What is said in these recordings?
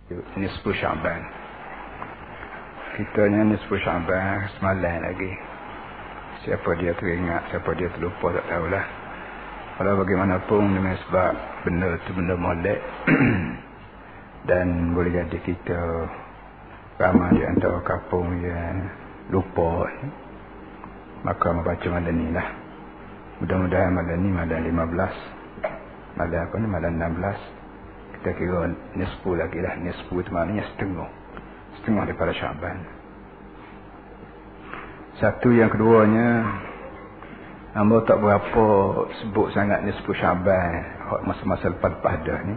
Nisfu Syaban. Kita ni Nisfu Syaban semalam lagi. Siapa dia teringat, siapa dia terlupa tak tahulah. Walau bagaimanapun dengan sebab benda tu benda molek dan boleh jadi kita ramai di antara kampung yang lupa ni, maka membaca malam ni lah. Mudah-mudahan malam ni malam 15, malam apa ni, malam 16, kita kira nisfu lagi lah. Nisfu itu maknanya setengah daripada Syaban. Satu, yang keduanya, hamba tak berapa sebut sangat nisfu Syaban masa-masa lepas-lepas dah ni,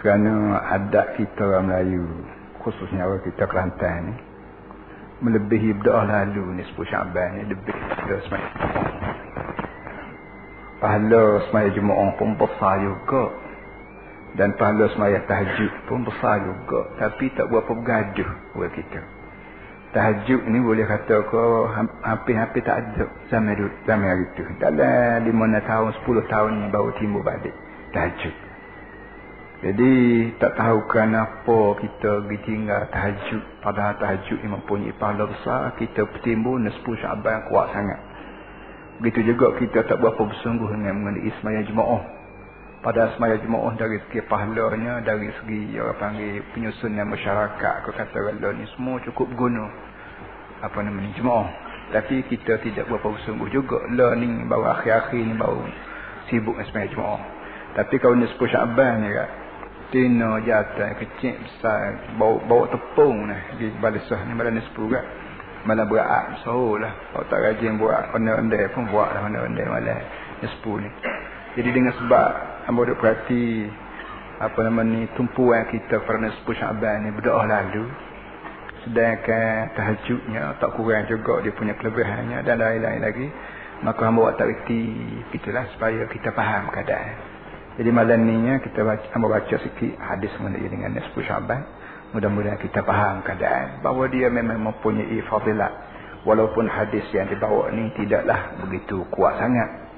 kerana adat kita orang Melayu, khususnya orang kita Kelantan ni, melebihi berdoa lalu nisfu Syaban ni, lebih daripada semaya Jumaat. Pahala semaya Jumaat pun besar juga, dan pahala semaya tahajud pun besar juga, tapi tak berapa bergaduh orang kita. Tahajud ni boleh kata kau hampir-hampir tak ada zaman hari tu. Dalam 5 tahun 10 tahun ni baru timbul balik tahajud. Jadi tak tahu kenapa kita ditinggal tahajud, padahal tahajud ni mempunyai pahala besar. Kita bertimbul nisfu Syaban kuat sangat. Begitu juga kita tak berapa bersungguh dengan mengenai semaya Jumaat. Padahal semaya Jumaat dari segi pahalanya, dari segi orang panggil penyusunan masyarakat, aku kata Allah ni semua cukup guna apa namanya Jumaat. Tapi kita tidak berapa bersungguh juga. Lah ni baru akhir-akhir ni baru sibuk dengan semaya Jumaat. Tapi kalau nisfu Syaban ni kan, tina jatuh kecil besar, bawa tepung ni di balisah ni malam nisfu kan, malam berat sahur lah. Kalau tak rajin buat ondel-ondel pun buat lah ondel-ondel malam nisfu ni. Jadi dengan sebab hamba duk perhati apa nama ni, tumpuan kita pada nisfu Syaban ni berdoa lalu, sedangkan tahajudnya tak kurang juga dia punya kelebihannya dan lain-lain lagi, maka hamba buat tak reti gitulah supaya kita faham keadaan. Jadi malam ni hamba baca sikit hadis mengenai dengan nisfu Syaban. Mudah-mudahan kita faham keadaan bahawa dia memang mempunyai fadilat, walaupun hadis yang dibawa ni tidaklah begitu kuat sangat.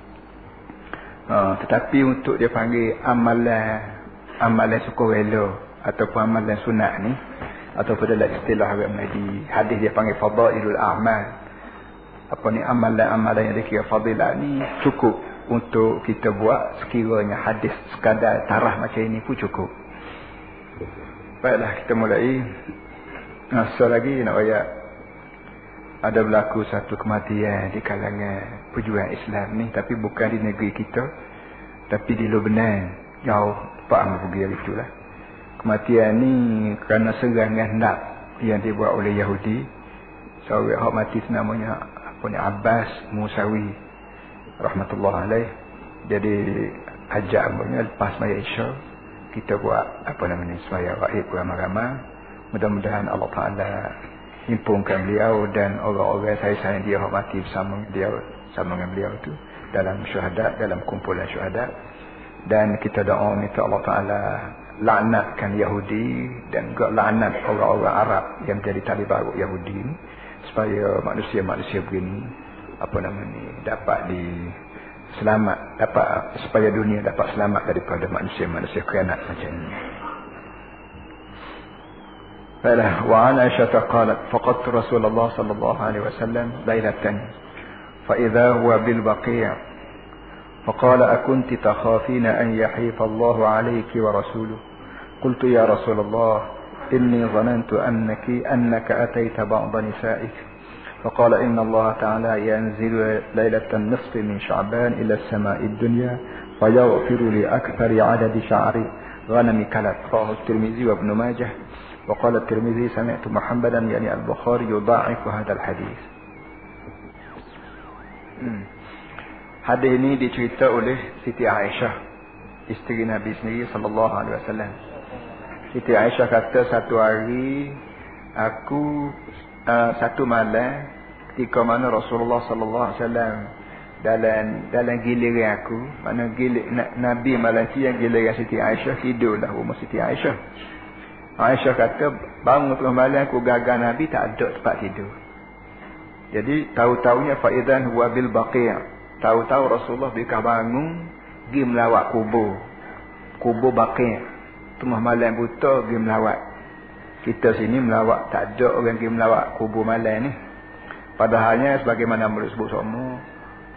Tetapi untuk dia panggil amalan sukarela ataupun amalan sunat ni, ataupun dalam istilah orang di hadis dia panggil fadailul a'mal, apa ni, amalan-amalan yang dikira fadilat ni cukup untuk kita buat. Sekiranya hadis sekadar tarah macam ini pun cukup. Baiklah, kita mulai. Lagi nak ayat, ada berlaku satu kematian di kalangan pejuang Islam ni, tapi bukan di negeri kita, tapi di Lebanon, jauh tempat yang pergi itulah. Kematian ni kerana serangan nak yang dibuat oleh Yahudi. Seorang hak mati namanya apa ni, Abbas Musawi rahmatullah alaih. Jadi ajak amanya lepas semaya Isya, kita buat apa namanya, semaya raib ramai-ramai. Mudah-mudahan Allah Ta'ala himpunkan beliau dan orang-orang saya dia hormati bersama dengan beliau itu dalam syuhada, dalam kumpulan syuhada. Dan kita doa minta Allah Ta'ala laknatkan Yahudi dan juga laknat orang-orang Arab yang menjadi tali baru Yahudi ini, supaya manusia-manusia begini apa namanya dapat supaya dunia dapat selamat daripada manusia-manusia khianat macam ini. Baiklah, wa an Aisyah qalat faqadtu Rasulullah sallallahu alaihi wasallam lailatan fa idza huwa bil baqi' faqala akunti takhafina an yahifa Allah alayki wa rasuluhu qultu ya Rasulullah inni dhanantu annaka atayta ba'd nisa'ik faqala inna Allah ta'ala yanzilu lailatan nisfi min Sha'ban ila as-sama'i ad-dunya fayaghfiru li akthari 'adadi sha'ri ghanami kalat. Rawahu Tirmizi wa Ibn Majah. وقال الترمذي سمعت محمدا يعني البخاري يضاعف هذا الحديث. Hadis ini dicerita oleh Siti Aisyah, isteri Nabi sendiri sallallahu alaihi wasallam. Siti Aisyah kata, satu hari aku satu malam ketika mana Rasulullah sallallahu alaihi wasallam dalam giliran aku, mana Nabi malam tu yang giliran Siti Aisyah, tidurlah rumah Siti Aisyah. Aisyah kata, bangun tengah malam aku gagal Nabi tak ada tempat tidur. Jadi tahu-tahunya faidan huwa bil baqi'. Tahu-tahu Rasulullah bila bangun pergi melawat kubur Baqi'. tengah malam buta pergi melawat. Kita sini melawat, tak ada orang pergi melawat kubur malam ni. Padahalnya sebagaimana menurut sebut semua,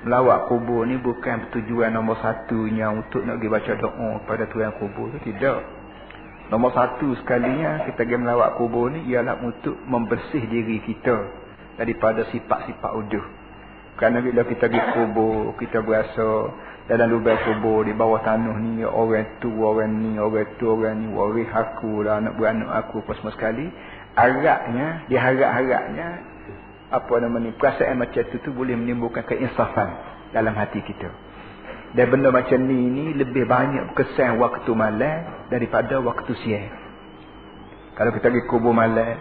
melawat kubur ni bukan tujuan nombor satunya untuk nak pergi baca doa pada Tuhan kubur tu, tidak. Nombor satu sekalinya kita pergi melawat kubur ni ialah untuk membersih diri kita daripada sifat-sifat uduh. Kerana bila kita pergi kubur, kita berasa dalam lubang kubur di bawah tanah ni orang tu, orang ni, orang tu, orang ni, waris aku lah, anak beranak aku, apa semua sekali. Harapnya, diharap-harapnya apa nama ni, perasaan macam tu boleh menimbulkan keinsafan dalam hati kita. Dan benda macam ni lebih banyak kesan waktu malam daripada waktu siang. Kalau kita pergi kubur malam,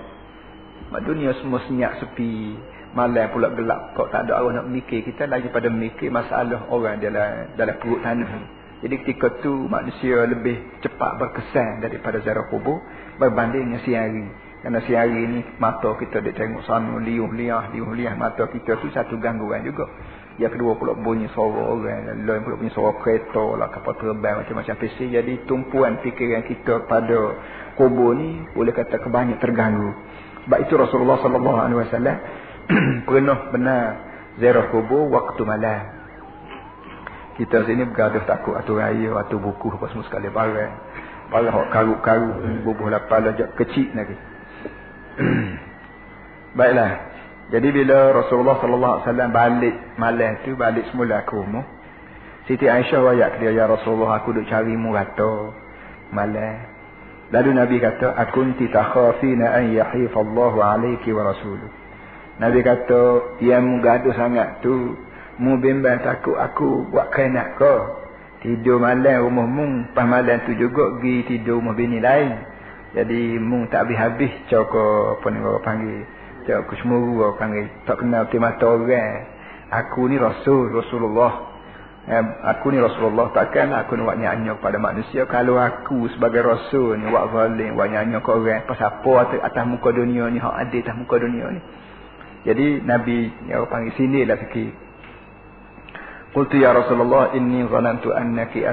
dunia semua senyap sepi, malam pula gelap, kau tak ada orang nak mikir, kita lagi pada mikir masalah orang dalam perut tanah ni. Jadi ketika tu manusia lebih cepat berkesan daripada ziarah kubur berbanding dengan siang hari. Kerana siang hari ni mata kita dia tengok sana liuh-liah mata kita tu satu gangguan juga. Yang kedua pula bunyi suara orang, lain pula bunyi suara kereta lah, kapal terbang, macam-macam pesi. Jadi tumpuan fikiran kita pada kubur ni boleh kata kebanyak terganggu. Sebab itu Rasulullah SAW pernah benar ziarah kubur waktu malam. Kita sini bergaduh takut atu raya, atu buku apa semua sekali barang. Barang hok karuk-karuk bubuh lapar lajak kecil lagi. Baiklah. Jadi bila Rasulullah SAW balik malam tu, balik semula ke rumah, Siti Aisyah wayak dia, ya Rasulullah, aku duk carimu rata malam. Lalu Nabi kata, akunti takhafina an yahifallahu alayki wa rasuluh. Nabi kata, yang mu gaduh sangat tu, mu bimbang takut aku buat kainak kau. Tidur malam rumah mu, pas malam tu juga pergi tidur rumah bini lain. Jadi mu tak habis-habis cakap apa ni orang panggil, cakap cemuru orang panggil, tak kenal betul mata orang. Aku ni Rasulullah. Aku ni Rasulullah, takkan aku nak buat nyanyi kepada manusia. Kalau aku sebagai Rasul ni buat zalim, buat nyanyi ke orang, pasal apa atas muka dunia ni, hak ada atas muka dunia ni. Jadi Nabi yang panggil sinilah sikit. Qultu ya Rasulullah, inni zanantu annaka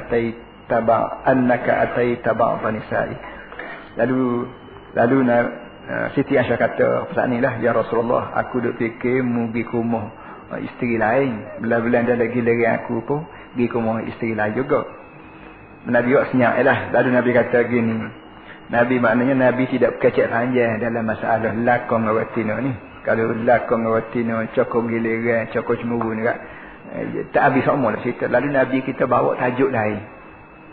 ataita ba'd nisa'i. Lalu Siti Aisyah kata pasal ni lah, ya Rasulullah, aku duk fikir mu pergi ke rumah isteri lain. Bila-bila dia lagi giliran aku pun pergi ke rumah isteri lain juga. Nabi buat senyap lah. Lalu Nabi kata gini, Nabi maknanya Nabi tidak berkecek panjang dalam masalah lakon dengan watina ni. Kalau lakon dengan watina, cokok giliran, cokok cemburu ni tak habis semua lah cerita. Lalu Nabi kita bawa tajuk lain.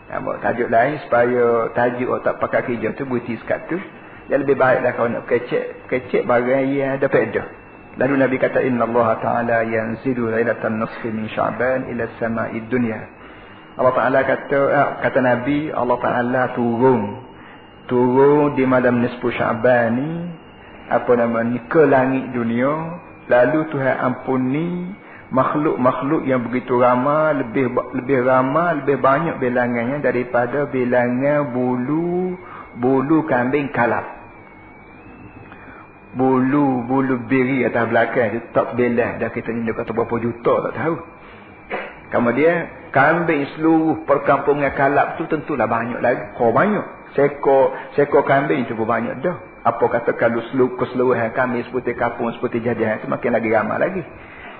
Bawa tajuk lain supaya tajuk tak pakai kerja tu berhenti sekat tu. Yang lebih baiklah kalau nak kecek barang yang ada faedah. Lalu Nabi kata, inna Allah Ta'ala yanzilu lailatan nisfi min Sya'ban ila as-sama'i dunya. Allah Ta'ala kata Nabi, Allah Ta'ala turun di malam nisfu Sya'ban ni, apa nama ni, ke langit dunia. Lalu Tuhan ampuni makhluk-makhluk yang begitu ramai, lebih ramai, lebih banyak bilangannya daripada bilangan bulu kambing kalap. Bulu biri atas belakang tu tak belah dah, kita ni kata berapa juta tak tahu. Kemudian kambing seluruh perkampungan kalap tu tentulah banyak lagi. Kau banyak. Sekor kambing cukup banyak dah. Apa kata kalau keseluruhan kambing seperti kampung, seperti jajahan tu makin lagi ramai lagi.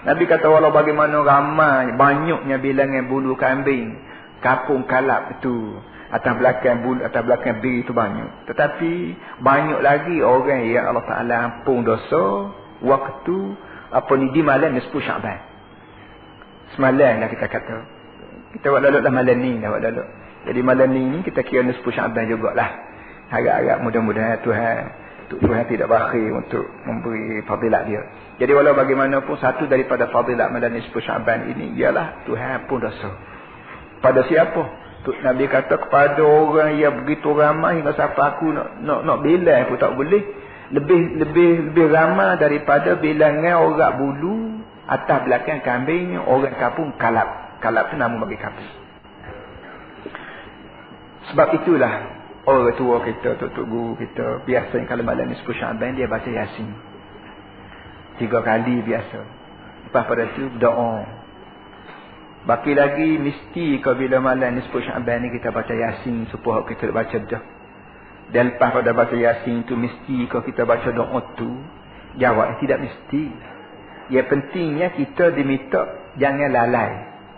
Nabi kata walau bagaimana ramai, banyaknya bilangan bulu kambing kampung kalap itu, atas belakang biri itu banyak. Tetapi banyak lagi orang yang Allah Ta'ala ampun dosa waktu di malam nisfu Sya'ban. Semalam lah kita kata. Kita buat lalu lah malam ni dah buat lalu. Jadi malam ni kita kira nisfu Sya'ban jugalah. Harap-harap mudah-mudahan Tuhan tidak bakhil untuk memberi fadilat dia. Jadi walau bagaimanapun satu daripada fadilat malam nisfu Sya'ban ini ialah Tuhan pun dosa. Pada siapa? Nabi kata kepada orang yang begitu ramai hingga sampai aku nak bilang pun tak boleh. Lebih ramai daripada bilangan orang bulu atas belakang kambing orang kampung kalap. Kalap tu nama bagi kambing. Sebab itulah orang tua kita, tok guru kita, biasanya kalau malam nisfu Sya'ban dia baca Yasin 3 kali biasa. Lepas pada tu doa. Baki lagi mesti kalau bila malam nisfu Sya'ban ni kita baca Yasin supaya kita baca dah. Dan lepas pada baca Yasin tu mesti kalau kita baca doa tu, jawab tidak mesti. Yang pentingnya kita diminta jangan lalai.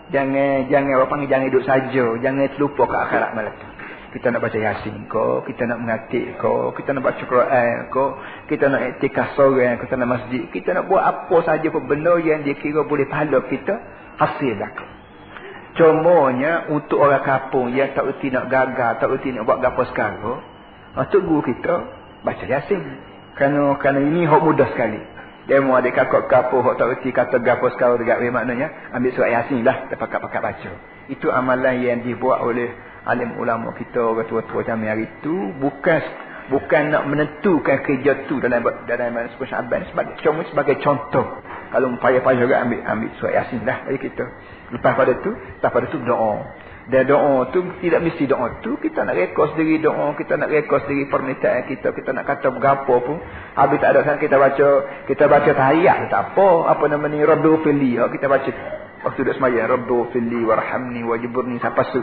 Jangan apa panggil, jangan duduk saja, jangan terlupa ke akhirat malam tu. Kita nak baca Yasin ko, kita nak mengatik ko, kita nak baca Quran ko, kita nak iktikaf seorang, kita nak masjid, kita nak buat apa saja pun benda yang dia kira boleh pahala kita, hasil belaka. Cumanya untuk orang kampung yang tak erti nak gagal, tak erti nak buat gapo sekarang, untuk guru kita baca Yasin. Kerana ini hak mudah sekali. Dia mau ada kakak kampung hak tak erti kata gapo sekarang dekat maknanya, ambil surat Yasin lah, kita pakat-pakat baca. Itu amalan yang dibuat oleh alim ulama kita, orang tua-tua zaman hari itu, bukan nak menentukan kerja tu dalam 10 Syaban, sebagai contoh. Kalau payah-payah juga ambil surat Yasin dah bagi kita. Lepas pada tu doa. Dan doa tu tidak mesti doa tu kita nak rekod sendiri doa, kita nak rekod sendiri permintaan kita nak kata berapa pun. Habis tak ada sana kita baca tahiyat tak apa nama ni, Rabbi fili, kita baca waktu duduk sembahyang, Rabbi fili warhamni wajburni sampai su.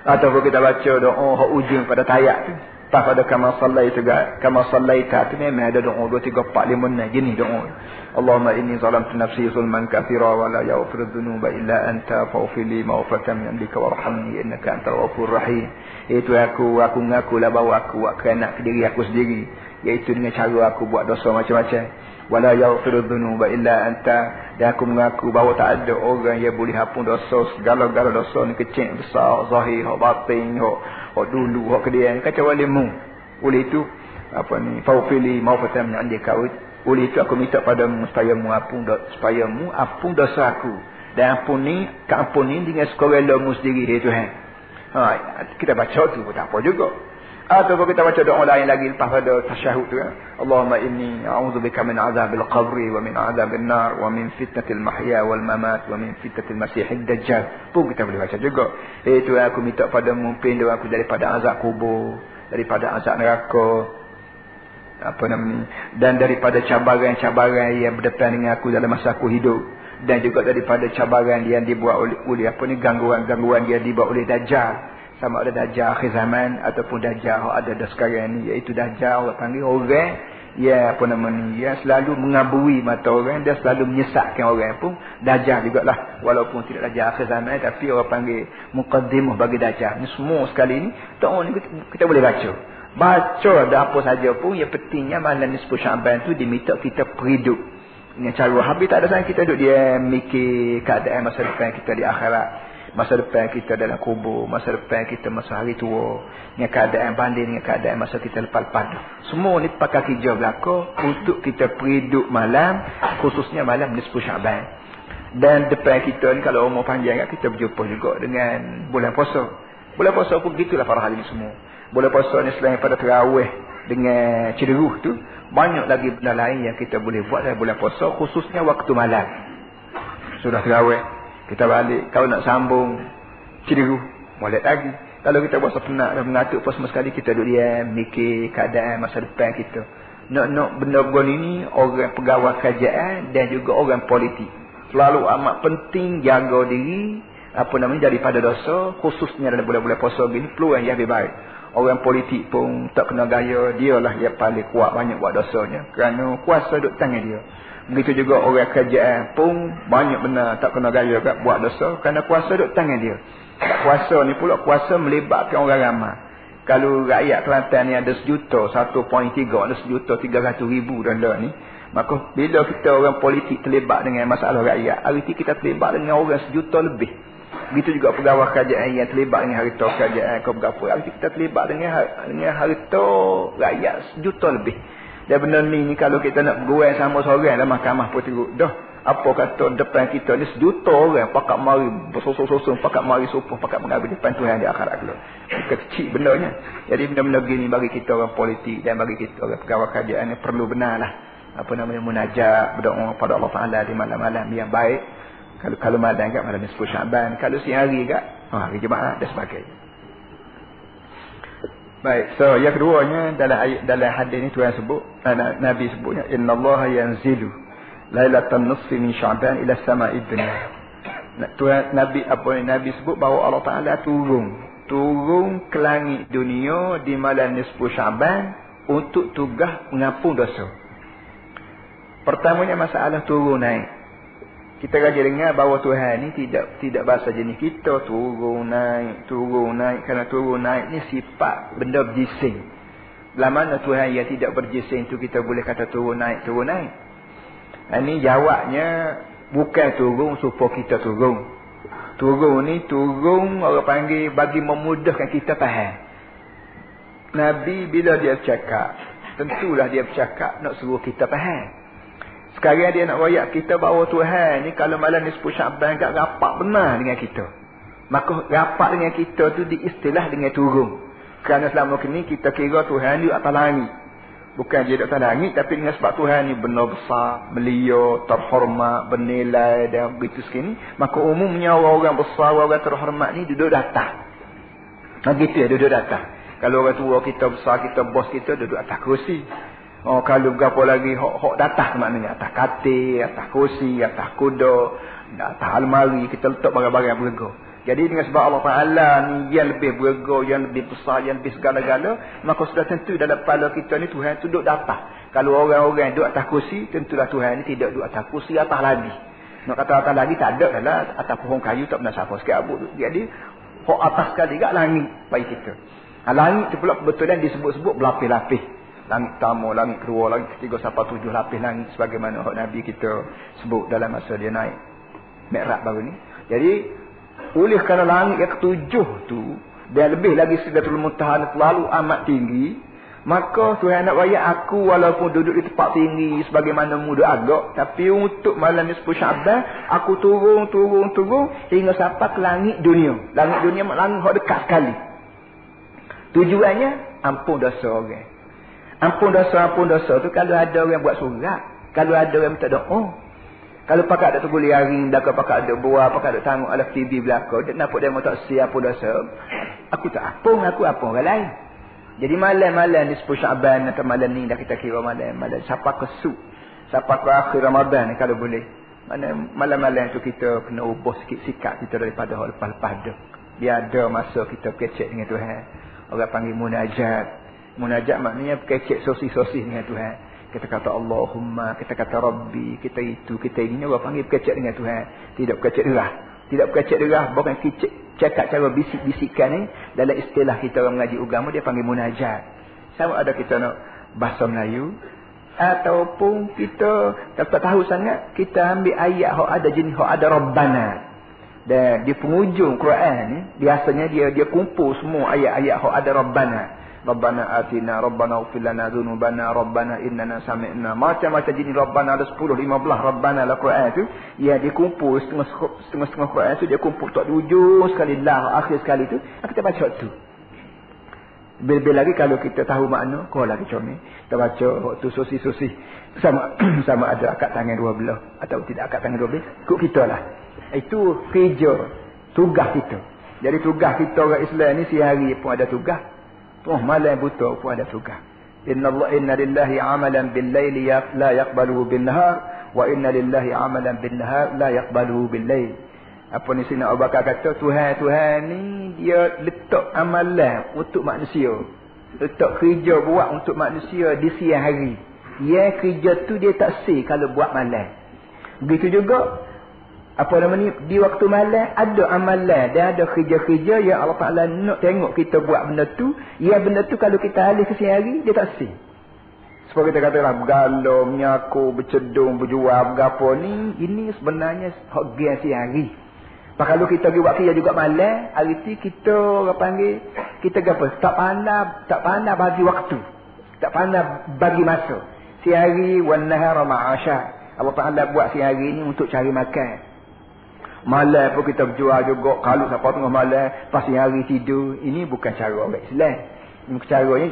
Ataupun kita baca doa hak ujung pada tahiyat tu. Pas pada kama sallaita tu memang ada doa 2 3 4 5 6 jenis doa. Allahumma inni zalamtu nafsi zulman katsira wa la yaghfiru dhunuba illa anta faghfir li maghfiratan min indika warhamni innaka antal ghafurur rahim. Itu aku ngakulah bahawa aku buat kerana diri aku sendiri, iaitu dengan cara aku buat dosa macam-macam. Wala yaghfiru dhunuba illa anta, dan aku mengaku bahawa tak ada orang yang boleh ampun dosa, segala-gala dosa ni, kecil besar, zahir batin, hak dulu hak kemudian kecuali mu. Oleh itu faufili maufatan min indika, oleh itu aku minta padamu supaya mu ampun dosa aku, dan ampuni dengan sekurang-kurangnya sendiri, ya Tuhan. Kita baca tu pun tak apa juga. Atau kita baca doa lain lagi lepas pada tasyahud tu, Allahumma inni a'udzubika min azabil qabri wa min azabil nar wa min fitnatil mahya wal mamat wa min fitnatil masiihid dajjal. Pun kita boleh baca juga. Itu aku minta padamu pelindung aku daripada azab kubur, daripada azab neraka, dan daripada cabaran-cabaran yang berdepan dengan aku dalam masa aku hidup, dan juga daripada cabaran yang dibuat oleh gangguan-gangguan yang dibuat oleh dajjal. Sama ada dajjal akhir zaman ataupun dajjal ada sekarang ni, iaitu dajjal orang panggil orang yang yang selalu mengabui mata orang dan selalu menyesatkan orang pun dajjal jugalah, walaupun tidak dajjal akhir zaman tapi orang panggil muqaddimah bagi dajjal. Ni semua sekali ni doa ni kita boleh baca ada apa saja pun, yang pentingnya malam ni 10 Syaban tu diminta kita peridup dengan cara habis tak ada sana kita duduk dia mikir keadaan masa depan kita di akhirat, masa depan kita dalam kubur, masa depan kita masa hari tua, dengan keadaan banding dengan keadaan masa kita lepas-lepas. Semua ni pakai kerja belaka untuk kita peridup malam, khususnya malam ni 10 Syaban. Dan depan kita ni kalau umur panjang kita berjumpa juga dengan bulan puasa. Bulan puasa pun begitulah para hal ini semua. Bulan puasa ni selain pada tarawih dengan cederuh tu, banyak lagi benda lain yang kita boleh buat dalam bulan puasa, khususnya waktu malam. Sudah tarawih, kita balik, kalau nak sambung cederuh, boleh lagi. Kalau kita buat sepenat dan mengatur apa semua sekali, kita duduk diam, mikir keadaan masa depan kita. Nak benda-benda ini, orang pegawai kerajaan dan juga orang politik selalu amat penting jaga diri, daripada dosa, khususnya dalam bulan-bulan puasa begini, peluang yang lebih baik. Orang politik pun tak kena gaya, dialah yang paling kuat banyak buat dosanya, kerana kuasa duduk tangan dia. Begitu juga orang kerajaan pun banyak benar tak kena gaya kat buat dosa, kerana kuasa duduk tangan dia. Kuasa ni pula kuasa melibatkan orang ramai. Kalau rakyat Kelantan ni ada 1 juta, 1.3, ada 1.300.000 danda ni, maka bila kita orang politik terlibat dengan masalah rakyat, hari ni kita terlibat dengan orang 1 juta lebih. Begitu juga pegawai kerajaan yang terlibat dengan harta kerajaan ke berapa, hari ni kita terlibat dengan harta rakyat 1 juta lebih. Dan benda ni kalau kita nak bergurau sama seorang dalam mahkamah pun teruk dah. Apa kata depan kita ni 1 juta orang pakat mari bersosong-sosong, pakat mari sumpah, pakat mengambil depan Tuhan di akhirat dulu. Kecil bendanya. Jadi benda-benda gini bagi kita orang politik dan bagi kita orang pegawai kerajaan ni perlu benarlah munajat, berdoa pada Allah Taala di malam-malam yang baik. Kalau malam kat malam 10 Syaban, kalau siang hari kat hari Jumaat dan sebagainya. Baik, so yang keduanya dalam hadis ni Tuhan sebut, Nabi sebutnya, innallaha yanzilu lailatan nisfi min Sya'ban ila sama'id dunya. Tuhan Nabi sebut bahawa Allah Taala turun turun ke langit dunia di malam nisfu Syaban untuk tugas mengampun dosa. Pertamanya masalah turun naik. Kita raja dengar bahawa Tuhan ni tidak bahasa jenis kita turun naik. Kerana turun naik ni sifat benda berjising. Dalam mana Tuhan yang tidak berjising tu kita boleh kata turun naik. Ini jawabnya bukan turun supaya kita turun. Turun ni turun orang panggil bagi memudahkan kita faham. Nabi bila dia bercakap, tentulah dia bercakap nak suruh kita faham. Sekarang dia nak wayak kita bahawa Tuhan ni kalau malam nisfu Syaban tak rapat benar dengan kita. Maka rapat dengan kita tu diistilah dengan turun. Kerana selama ni kita kira Tuhan ni atas langit. Bukan dia atas langit, tapi dengan sebab Tuhan ni benar besar, belia, terhormat, bernilai dan begitu sekini. Maka umumnya orang besar, orang terhormat ni duduk datang. Begitu ya, duduk datang. Kalau orang tua kita besar, kita bos kita duduk atas kursi. Oh, kalau berapa lagi hok datang maknanya atas katil, atas kursi, atas kuda, atas almari kita letak barang-barang berharga. Jadi dengan sebab Allah Taala ni yang lebih berharga, yang lebih besar, yang lebih segala-gala, maka sudah tentu dalam kepala kita ni Tuhan tu duduk datang. Kalau orang-orang duduk atas kursi, tentulah Tuhan ni tidak duduk atas kursi, atas lagi. Nak kata atas lagi tak ada lah, atas pohon kayu tak pernah siapa sikit abuk. Jadi hok atas sekali kat langit bagi kita. Langit tu pula kebetulan disebut-sebut berlapis-lapis. Langit pertama, langit kedua, langit ketiga sampai 7 lapis langit sebagaimana hak Nabi kita sebut dalam masa dia naik Mi'raj baru ni. Jadi oleh kerana langit yang ketujuh tu dan lebih lagi Sidratul Muntaha terlalu amat tinggi, maka Tuhan nak wayak aku walaupun duduk di tempat tinggi sebagaimana muda agak, tapi untuk malam nisfu Syaban aku turun hingga sampai ke langit dunia. Langit dunia langit hak dekat sekali. Tujuannya ampun dosa orang. Ampun dosa tu kalau ada orang buat surat, kalau ada orang minta doa, kalau pakat ada tunggu liaring belakang, pakat ada buah, pakat ada tanggung ala TV belakang, dia nampak dia mau tak siap ampun dosa, aku tak ampun, aku ampun orang lain. Jadi malam-malam nisfu Syaban atau malam ni dah kita kira malam siapa kesuk, siapa ke akhir Ramadan ni kalau boleh. Malam-malam tu kita kena ubah sikit sikap kita daripada lepas-lepas dah. Dia ada masa kita kecek dengan Tuhan. Orang panggil munajat. Munajat maknanya kecek sosis-sosis dengan Tuhan. Kita kata Allahumma, kita kata Rabbi, kita itu, kita ini. Orang panggil kecek dengan Tuhan. Tidak kecek derah. Bukan cakap cara bisik-bisikan ni. Dalam istilah kita orang mengaji agama, dia panggil munajat. Sama ada kita nak bahasa Melayu, ataupun kita tak tahu sangat, kita ambil ayat yang ada jenis, yang ada Rabbana. Dan di penghujung Quran ni, biasanya dia kumpul semua ayat-ayat yang ada Rabbana. Rabbana atina, Rabbana ighfir lana dzunubana, Rabbana innana sami'na. Macam-macam jenis Rabbana ada 10, 15 Rabbana dalam Quran tu. Ya, dia kumpul setengah-setengah Quran tu dia kumpul tak ujung sekali lah, akhir sekali tu. Kita baca tu. Bil-bil lagi kalau kita tahu makna, kau lagi comel. Kita baca waktu sosis-sosis sama ada akad tangan dua belah atau tidak akad tangan dua belah. Ikut kita lah. Itu kerja, tugas kita. Jadi tugas kita orang Islam ni sehari pun ada tugas. Malam buta pun ada tugas. Inna lillahi amalan bil laili la yaqbaluhu bin nahar wa inna lillahi amalan bin nahar la yaqbaluhu bil lail. Apa ni Sayyidina Abu Bakar kata Tuhan ni dia letak amalan untuk manusia. Letak kerja buat untuk manusia di siang hari. Ya kerja tu dia tak sih kalau buat malam. Begitu juga apa nama ni di waktu malam ada amalan dan ada kerja-kerja yang Allah Taala nak tengok kita buat benda tu. Ya benda tu kalau kita alih ke siang hari dia tak sih. Sebab kita katalah bergalau, menyaku, bercedung, berjual, bergapo ni, ini sebenarnya hak siang hari. Kalau kita pergi buat kerja juga malam, hari tu kita orang panggil kita apa? Tak pandai bagi waktu. Tak pandai bagi masa. Siang hari wan nahara ma'asha. Allah Taala buat siang hari ni untuk cari makan. Malam pun kita berjual juga. Kalau siapa tengah malam, pas siang hari tidur. Ini bukan cara orang Islam.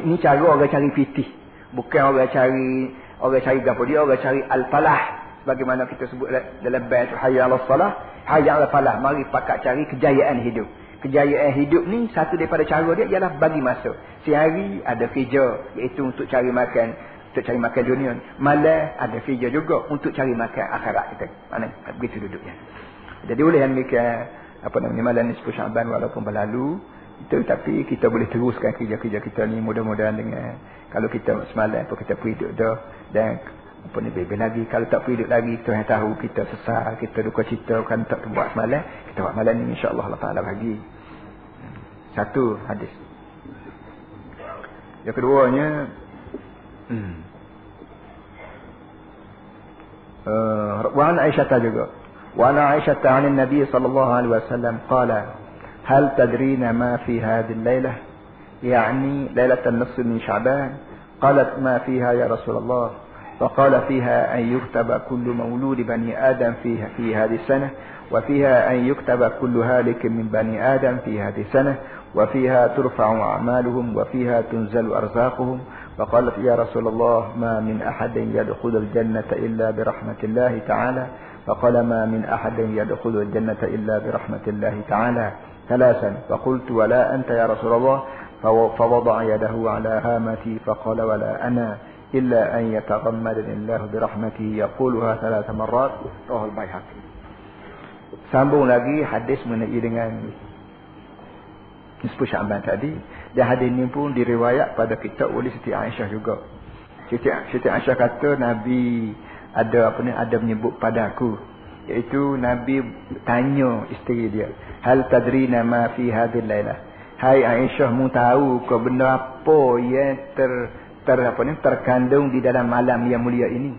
Ini cara orang cari fitih. Bukan orang cari apa dia, orang cari al-falah. Sebagaimana kita sebut dalam bait hayya 'alas salah, hayya 'alal falah. Mari pakat cari kejayaan hidup. Kejayaan hidup ni satu daripada cara dia ialah bagi masa. Siang hari ada kerja iaitu untuk cari makan, dunia. Malam ada kerja juga untuk cari makan akhirat kita. Mana begitu duduknya. Jadi oleh demikian malam nisfu Syaban walaupun berlalu, Itu tapi kita boleh teruskan kerja-kerja kita ni mudah-mudahan dengan kalau kita semalam apa kita pergi dah dan apa ni lebih lagi kalau tak pergi lagi Tuhan tahu kita sesal, kita duka cita kan tak buat semalam, kita buat malam ni insya-Allah Allah Taala bagi. Satu hadis. Yang keduanya wa an Aisyah juga. Wa an Aisyah 'an Nabi sallallahu alaihi wasallam qala هل تدرين ما في هذه الليلة يعني ليلة النصف من شعبان قالت ما فيها يا رسول الله فقال فيها أن يكتب كل مولود بني آدم في هذه السنة وفيها أن يكتب كل هالك من بني آدم في هذه السنة وفيها ترفع أعمالهم وفيها تنزل أرزاقهم فقالت يا رسول الله ما من أحد يدخل الجنة إلا برحمة الله تعالى فقال ما من أحد يدخل الجنة إلا برحمة الله تعالى ثلاثا فقلت ولا أنت يا رسول الله فوضع يده على هامتي فقال ولا أنا إلا أن يتغمدني الله برحمته يقولها 3 مرات رواه البيهقي. Sambung lagi hadis mengenai dengan nisfu Sya'ban tadi. Dan hadis ini pun diriwayat pada kitab oleh Siti Aisyah juga. Siti Aisyah kata Nabi ada menyebut padaku, iaitu Nabi tanya isteri dia, hal tadrina ma fi hadhihi lailah, hai Aisyah, mu tahu ke benda apa yang terkandung di dalam malam yang mulia ini?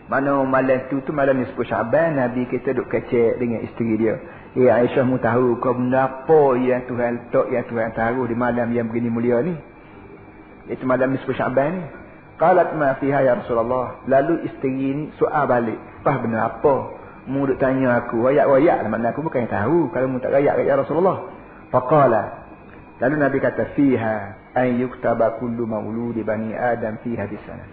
Mana malam tu malam nisfu Sya'ban, Nabi kita duk kecek dengan isteri dia. Aisyah, mu tahu ke benda apa yang Tuhan taruh di malam yang begini mulia ni? Itu malam nisfu Sya'ban ni. Qalat ma fiha ya Rasulullah. Lalu isteri ni soal balik, "Apa benda apa? Mu duk tanya aku, wayak-wayak lah, makna aku bukan tahu kalau mu tak rayak ya Rasulullah." Faqala, lalu Nabi kata, "Fiha an yuktaba kullu mauludi bani Adam fi hadhihi sanah."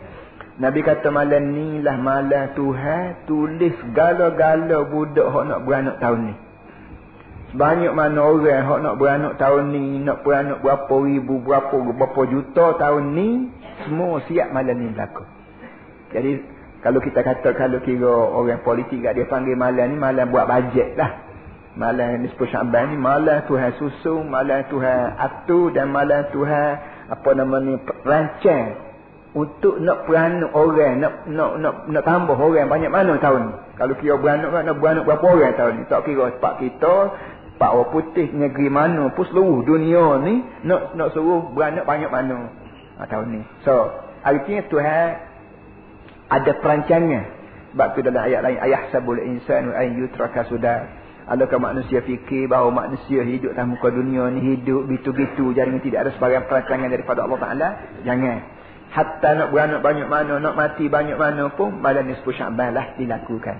Nabi kata malam ni lah malam Tuhan tulis segala-gala budak hak nak beranak tahun ni. Sebanyak mana orang hak nak beranak tahun ni, nak beranak berapa ribu, berapa juta tahun ni, semua siap malam ni berlaku. Jadi kalau kita kata, kalau kira orang politik kat dia panggil malam ni malam buat bajet lah. Malam nisfu Sya'ban ni malam Tuhan susun, malam Tuhan atur, dan malam Tuhan rancang untuk nak beranak orang, nak tambah orang banyak mana tahun ni. Kalau kira beranak nak beranak berapa orang tahun ni, tak kira tempat kita, pak orang putih negeri mana pun seluruh dunia ni nak suruh beranak banyak mana tahun ni. So artinya Tuhan ada perancangan. Sebab tu dalam ayat lain, ayahsabul insanu an yutraka sudah. Adakah manusia fikir bahawa manusia hidup dalam muka dunia ni hidup gitu-gitu, jangan tidak ada sebarang perancangan daripada Allah Taala? Jangan. Hatta nak beranak banyak mana, nak mati banyak mana pun malam nisfu Sya'ban lah dilakukan.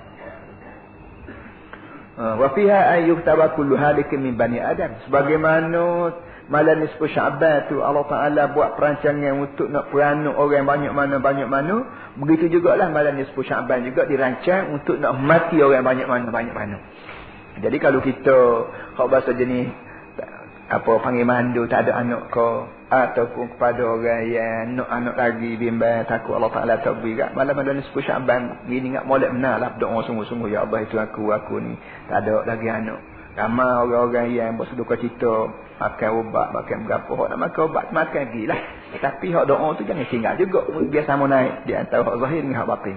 Wa fiha an yuktaba kullu halikin min bani Adam. Sebagaimana malam nisfu Sya'ban tu Allah Taala buat perancangan untuk nak beranak orang banyak mana, begitu jugalah malam nisfu Sya'ban juga dirancang untuk nak mati orang banyak mana. Jadi kalau kita hak bahasa jenis panggil mandu tak ada anak ke, ataupun kepada orang yang nak anak lagi bimbang takut Allah Taala tak beri kat malam-malam nisfu Sya'ban gini ingat molek benar lah berdoa sungguh-sungguh, ya Allah itu aku ni tak ada lagi anak. Ramai orang-orang yang berseduka cita makan ubat, makan berapa, hak nak makan ubat makan lagi lah. Tapi hak doa tu jangan tinggal juga, biar sama naik di antara hak zahir dengan hak batin.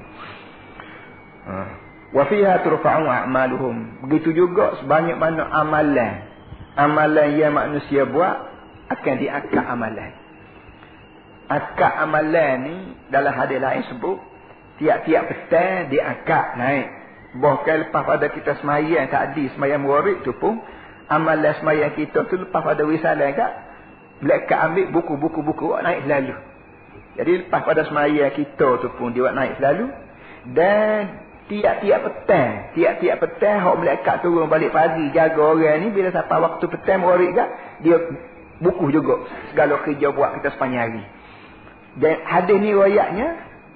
Wa fiha turfa'u a'maluhum. Begitu juga sebanyak mana amalan yang manusia buat akan diangkat amalan. Angkat amalan ni dalam hadis lain sebut tiap-tiap petang diangkat naik. Bahkan lepas pada kita semayang tadi, semayang warid tu pun amalan semayang kita tu lepas pada wisalan kat malaikat ambil buku-buku naik selalu. Jadi lepas pada semayang kita tu pun dia naik selalu. Dan tiap-tiap petang hak malaikat turun balik pagi jaga orang ni, bila sampai waktu petang warid kat dia buku juga segala kerja buat kita sepanjang hari. Dan hadis ni riwayatnya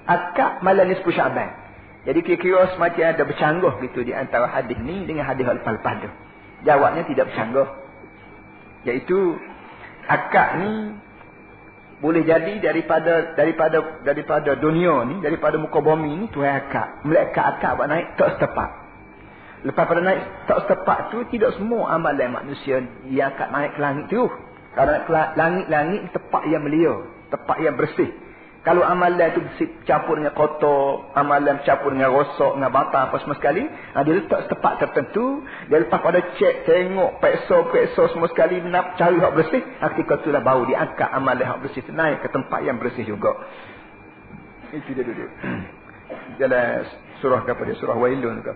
akad malam nisfu Sya'ban. Jadi kira-kira semacam ada bercanggah gitu di antara hadis ni dengan hadis lepas-lepas tu. Jawabnya tidak bercanggah. Iaitu akad ni boleh jadi daripada dunia ni, daripada muka bumi ni Tuhan akad. Malaikat akad buat naik tak setepat. Lepas pada naik tak setepat tu, tidak semua amalan manusia yang akan naik ke langit tu. Kerana langit-langit tempat yang melia, tempat yang bersih. Kalau amalan tu campur dengan kotor, amalan campur dengan rosak, dengan batal apa semua sekali, dia letak tempat tertentu, dia lepas pada cek, tengok, peksa semua sekali, nak cari hak bersih, ketika itulah baru diangkat amalan hak bersih, naik ke tempat yang bersih juga. Itu dia duduk. Dalam surah kepada surah Wailun ke?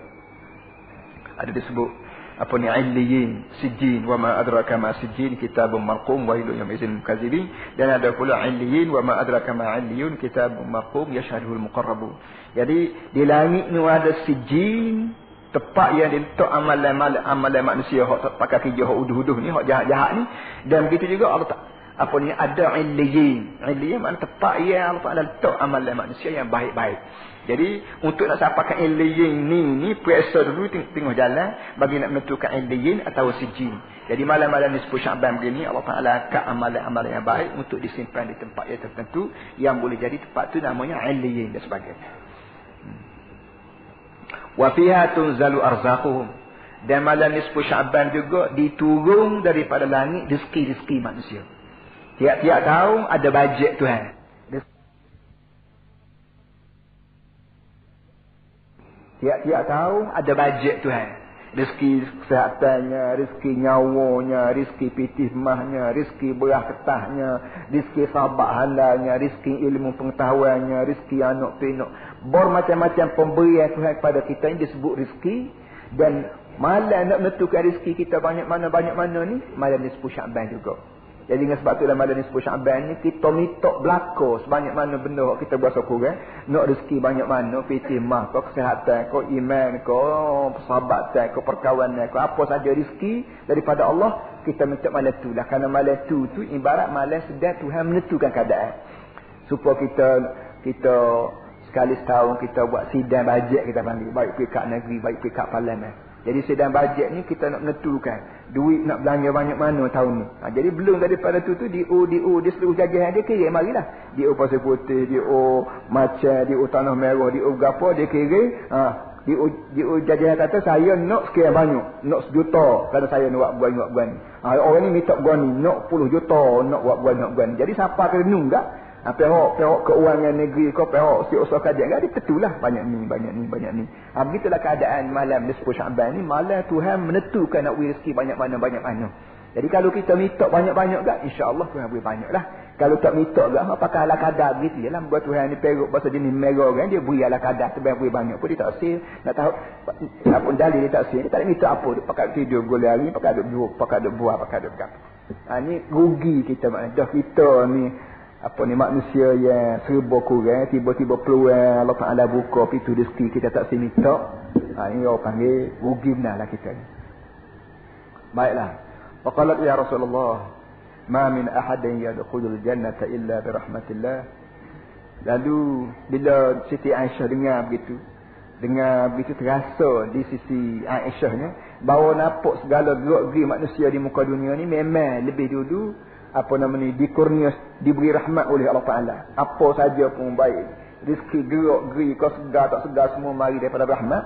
Ada disebut apa ni, illiyin, sijin, wa ma adraka ma sijin, kitabun marqum, wailun yawma'izil mukazzibin. Dan ada pula illiyin, wa ma adraka ma illiyun, kitabun marqum, yashhaduhul muqarrabun. Jadi di langit ni ada sijin, tempat yang diletak amalan manusia, hak pakai kerja, hak uduh-uduh ni, hak jahat-jahat ni. Dan begitu juga Allah apa ni, ada illiyin. Illiyin makna tempat yang Allah Taala letak amalan manusia yang baik-baik. Jadi untuk nak sampaikan illiyin ni periksa dulu tengok jalan bagi nak menentukan illiyin atau sijin. Jadi malam-malam nisfu Syaban begini Allah Taala angkat amalan-amalan yang baik untuk disimpan di tempat yang tertentu yang boleh jadi tempat tu namanya illiyin dan sebagainya. Wa fiha tunzalu arzaquhum. Dan malam nisfu Syaban juga diturun daripada langit rezeki-rezeki manusia. Tiap-tiap tahun ada bajet Tuhan. Tiap-tiap tahun ada bajet Tuhan. Rezeki kesehatannya, rezeki nyawanya, rezeki pitih mahnya, rezeki berah ketahnya, rezeki sahabat halalnya, rezeki ilmu pengetahuannya, rezeki anak pinok. Bermacam-macam pemberian Tuhan kepada kita ini disebut rezeki. Dan malam nak menentukan rezeki kita banyak mana ni, malam nisfu Syaban juga. Jadi dengan sebab itulah malam nisfu Syaban ni kita minta belaka sebanyak mana benda kita berasa kurang. Nak rezeki banyak mana, pitih mah, kau kesihatan, kau iman, kau persahabatan, kau perkawanan, kau apa saja rezeki daripada Allah, kita minta malam tu lah. Kerana malam tu ibarat malam sedang Tuhan menentukan keadaan. Supaya kita sekali setahun kita buat sidang bajet, kita panggil, baik pergi kat negeri, baik pergi kat parlimen. Jadi sidang bajet ni kita nak menentukan duit nak belanja banyak mana tahun ni. Jadi belum daripada tu DO dia seluruh jajahan dia kira marilah. DO pasir putih, DO macam, DO tanah merah, DO gapo dia kira. DO jajahan kata saya nak sekian banyak, nak 1 juta kerana saya nak buat ni. Orang ni minta buat ni, nak 10 juta nak buat ni. Jadi siapa kena enggak? Pihak keuangan negeri kau, pihak si usaha kajian dia tentulah banyak ni. Begitulah keadaan malam nisfu Syaban ni. Malam Tuhan menentukan nak rezeki banyak mana. Jadi kalau kita minta banyak-banyak gak, insya-Allah Tuhan beri banyaklah. Kalau tak minta gak, pakai ala kadar begitu jelah. Buat Tuhan ni perut bahasa jenis merah kan, dia beri ala kadar tu beri banyak pun dia tak sil. Nak tahu apa dalil dia tak sil. Dia tak minta apa, dia pakai tidur goleh hari, pakai duk buah, pakai duk gapo. Ni rugi kita maknanya. Dah kita ni manusia yang serba kurang, tiba-tiba peluang Allah Ta'ala buka pintu rezeki kita tak minta. Ini orang panggil rugi benar lah kita ni. Baiklah. Faqalat ya Rasulullah, ma min ahadin yadkhulul jannata illa bi rahmatillah. Lalu bila Siti Aisyah dengar begitu terasa di sisi Aisyahnya bahawa nampak segala gerak-gerik manusia di muka dunia ni memang lebih dulu dikurnia, diberi rahmat oleh Allah Ta'ala. Apa saja pun baik, rezeki gerak-geri, kau segar tak segar semua mari daripada rahmat.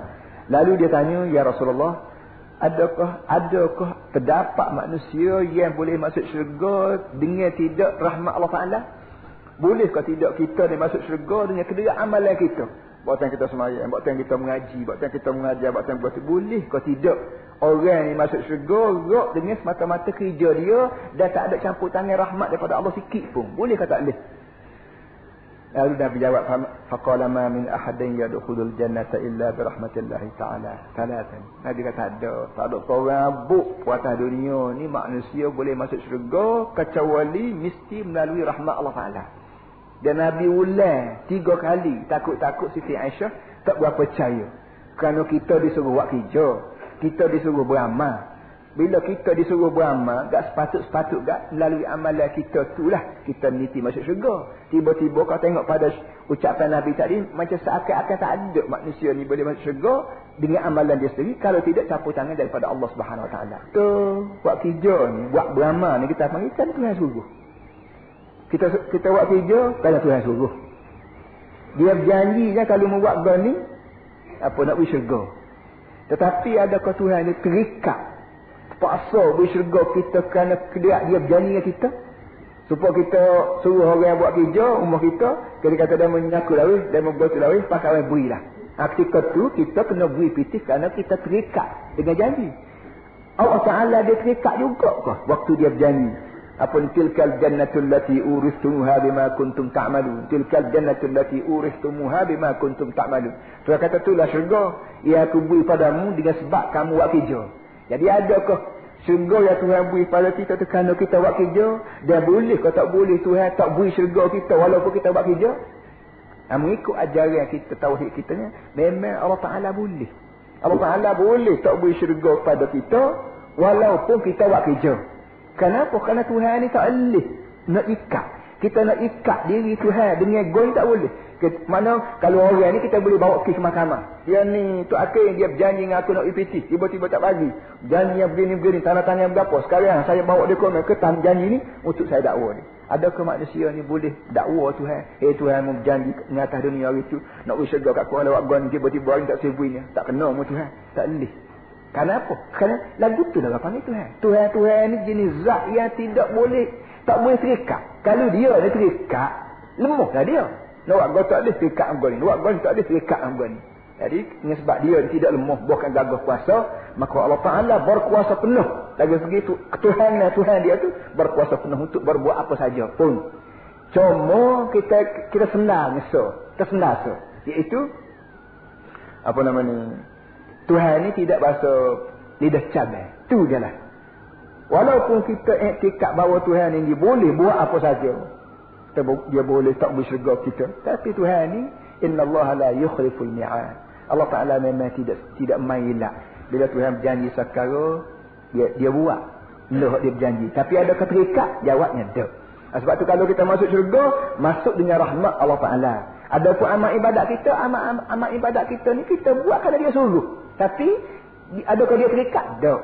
Lalu dia tanya, ya Rasulullah, adakah terdapat manusia yang boleh masuk syurga dengan tidak rahmat Allah Ta'ala? Bolehkah tidak kita ni masuk syurga dengan kedua amalan kita? Buatan kita sembahyang, buatan kita mengaji, buatan kita mengajar, buatan buat bolehkah tidak orang ni masuk syurga gerak dengan semata-mata kerja dia dan tak ada campur tangan rahmat daripada Allah sikit pun? Bolehkah tak boleh? Lalu Nabi jawab, faqala ma min ahadin yadkhulul jannata illa bi rahmatillahi ta'ala. Salatan. Nabi kata tak ada seorang abuk atas dunia ni manusia boleh masuk syurga kecuali mesti melalui rahmat Allah Ta'ala. Dan Nabi ulang 3 kali, takut-takut Siti Aisyah tak berapa percaya. Kerana kita disuruh buat kerja, kita disuruh beramal. Bila kita disuruh beramal, tak sepatut gak melalui amalan kita itulah kita meniti masuk syurga. Tiba-tiba kau tengok pada ucapan Nabi tadi, macam seakan-akan tak ada manusia ni boleh masuk syurga dengan amalan dia sendiri kalau tidak campur tangan daripada Allah Subhanahu Wa Taala. Tu buat kerja ni, buat beramal ni kita panggil kan Tuhan suruh. Kita buat kerja kerana Tuhan suruh. Dia berjanji kan kalau mau buat benda ni nak pergi syurga. Tetapi adakah Tuhan ni terikat Paksa beri syurga kita kerana dia berjanji dengan kita. Supaya kita suruh orang yang buat kerja rumah kita, dia kata dia menyaku lawis, dia membuat lawis, pakai orang berilah. Ketika tu kita kena beri pitih kerana kita terikat dengan janji. Allah Ta'ala dia terikat juga kah waktu dia berjanji. Apa ni, tilkal jannatul lati uristumuha bima kuntum ta'malun. Tilkal jannatul lati uristumuha bima kuntum ta'malun. Tuhan kata itulah syurga yang aku beri padamu dengan sebab kamu buat kerja. Jadi adakah syurga yang Tuhan beri pada kita tu kerana kita buat kerja? Dan boleh kalau tak boleh Tuhan tak beri syurga kita walaupun kita buat kerja? Mengikut ajaran kita, tauhid kita ni, memang Allah Ta'ala boleh. Allah Ta'ala boleh tak beri syurga pada kita walaupun kita buat kerja. Kenapa? Kerana Tuhan ni tak boleh nak ikat. Kita nak ikat diri Tuhan dengan gol tak boleh. Mana kalau orang ni kita boleh bawa kes ke mahkamah. Dia ni tu akhir dia berjanji dengan aku nak UPT, tiba-tiba tak bagi. Janji yang begini-begini, tanda tangan berapa. Sekarang saya bawa dia komen ke janji ni untuk saya dakwa ni. Adakah manusia ni boleh dakwa Tuhan? Tuhan mau berjanji di atas dunia hari tu nak beri syurga kat aku lewat gon, tiba-tiba orang tak sebui ni. Tak kena mu Tuhan. Tak boleh. Kenapa? Kerana lagu tu lah panggil Tuhan. Tuhan ni jenis zat yang tidak boleh, tak boleh terikat. Kalau dia ni terikat, lemah lah dia. Nak buat gol tak boleh terikat dengan gol ni. Nak buat gol tak boleh terikat dengan gol ni. Jadi dengan sebab dia tidak lemah, bukan gagah kuasa, maka Allah Ta'ala berkuasa penuh. Lagi begitu Tuhan dia tu berkuasa penuh untuk berbuat apa saja pun. Cuma kita senang so. Iaitu apa nama ni? Tuhan ni tidak bahasa lidah cabai. Tu je lah. Walaupun kita iktikad bahawa Tuhan ini boleh buat apa saja. Dia boleh tak beri syurga kita. Tapi Tuhan ni, innallaha la yukhliful mi'ad. Allah Ta'ala memang tidak main elak. Bila Tuhan berjanji sekarang, dia buat. Loh dia berjanji. Tapi ada keterikat? Jawabnya tak. Sebab tu kalau kita masuk syurga, masuk dengan rahmat Allah Ta'ala. Adapun amal ibadat kita, amal ibadat kita ni kita buat kerana dia suruh. Tapi adakah dia terikat? Tak.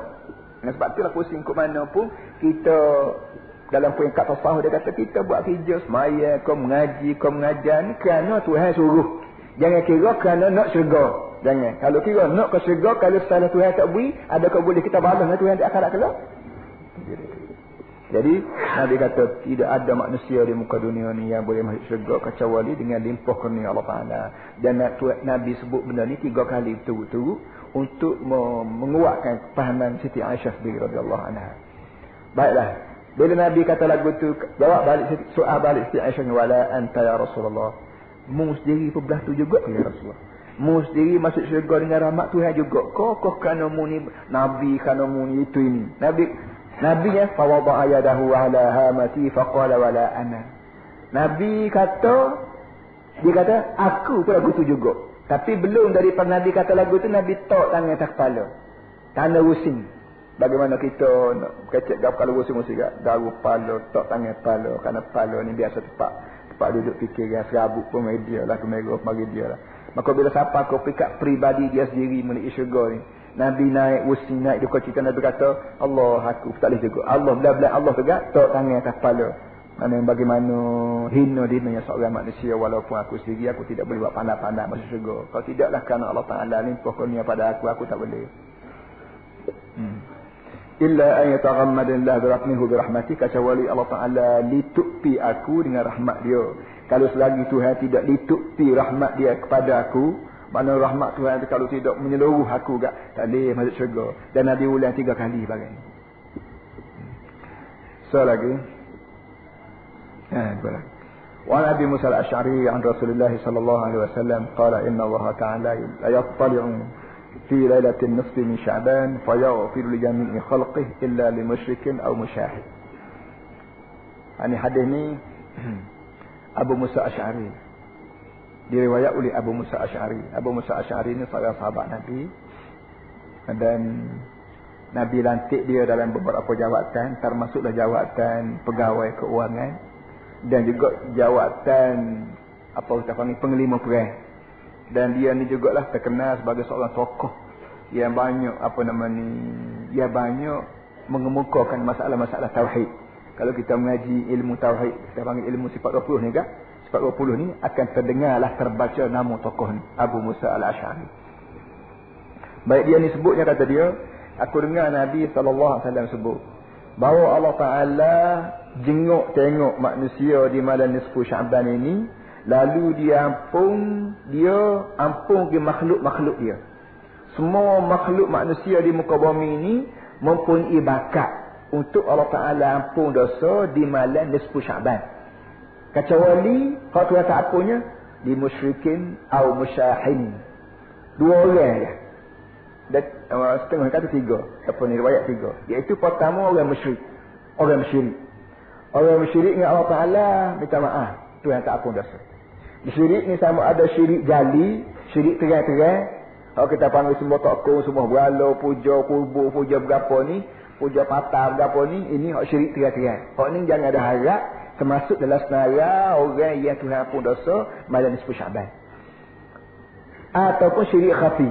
Sebab itulah pusing ke mana pun kita dalam peringkat tasawuf dia kata kita buat kerja semaya, kau mengaji, kau mengajar ni kerana Tuhan suruh. Jangan kira kerana nak syurga. Jangan. Kalau kira nak ke syurga, kalau salah Tuhan tak beri, adakah boleh kita balas dengan Tuhan di akhirat kelak? Jadi Nabi kata tidak ada manusia di muka dunia ni yang boleh masuk syurga kecuali dengan limpah kurnia Allah Ta'ala. Dan Nabi sebut benda ni 3 kali berturut-turut untuk menguatkan kepahaman Siti Aisyah radhiyallahu anha. Baiklah. Bila Nabi kata lagu tu, jawab balik soal balik Siti Aisyah, wala anta ya Rasulullah. Mu sendiri pun belah tu juga ya Rasulullah. Mu sendiri masuk syurga dengan rahmat Tuhan juga. Kau kerana mu ni Nabi, kerana mu ni itu ini. Nabi ya fawada'a yadahu ala hamati faqala wala ana. Nabi kata, dia kata aku pun lagu tu juga. Tapi belum daripada Nabi kata lagu tu, Nabi tok tangan atas kepala. Tanda rusing. Bagaimana kita nak kecek kalau rusing-rusing daru kepala, tok tangan kepala. Kerana kepala ni biasa tempat duduk fikir yang serabut pun media lah, kemerah mari dia lah. Maka bila siapa kau pikat pribadi dia sendiri menuju syurga ni, Nabi naik using, naik duka cita, Nabi kata Allah aku tak boleh juga. Allah belah-belah Allah tegak tok tangan atas kepala. Mana bagaimana hina dinanya seorang manusia walaupun aku sendiri aku tidak boleh buat pandai-pandai masuk syurga. Kalau tidaklah kerana Allah Ta'ala limpah kurnia pada aku tak boleh. Illa an yataghammadallahu birahmatihi birahmati, kecuali Allah Ta'ala litupi aku dengan rahmat dia. Kalau selagi Tuhan tidak litupi rahmat dia kepada aku, mana rahmat Tuhan itu kalau tidak menyeluruh aku tak boleh masuk syurga. Dan Nabi ulang 3 kali bagai ni. So lagi. وعن أبي موسى الأشعري عن رسول الله صلى الله عليه وسلم قال إن الله تعالى يطلع في ليلة النصف من شعبان فيغفر لجميع خلقه إلا لمشرك أو مشاهد. يعني hadis ni Abu Musa Asy'ari, diriwayat oleh Abu Musa Asy'ari. Abu Musa Asy'ari ni seorang sahabat Nabi, dan Nabi lantik dia dalam beberapa jawatan, termasuklah jawatan pegawai keuangan dan juga jawatan apa kita panggil pengelima perang. Dan dia ni jugalah terkenal sebagai seorang tokoh yang banyak yang banyak mengemukakan masalah-masalah tauhid. Kalau kita mengaji ilmu tauhid, kita panggil ilmu sifat 20 ni kan? Sifat 20 ni akan terdengarlah terbaca nama tokoh ni, Abu Musa al-Asy'ari. Baik dia ni sebutnya kata dia, Aku dengar Nabi SAW sebut bahawa Allah Ta'ala jenguk tengok manusia di malam nisfu Syaban ini, lalu dia ampun ke makhluk-makhluk dia. Semua makhluk manusia di muka bumi ini mempunyai bakat untuk Allah Ta'ala ampun dosa di malam nisfu Syaban. Kecuali kalau Tuhan tak ampunnya di musyrikin atau musyahin. 2 orang je. Dan setengah kata 3. Apa ni riwayat 3. Iaitu pertama orang musyrik. Orang musyrik dengan Allah Ta'ala minta maaf. Tuhan tak ampun dosa. Syirik ni sama ada syirik jali, syirik terang-terang. Kalau kita panggil semua tokong, semua berhala, puja kubur, puja berapa ni, puja patah berapa ni, ini hak syirik terang-terang. Hak ni jangan ada harap termasuk dalam senarai orang yang Tuhan ampun dosa malam nisfu Syaban. Ataupun syirik khafi.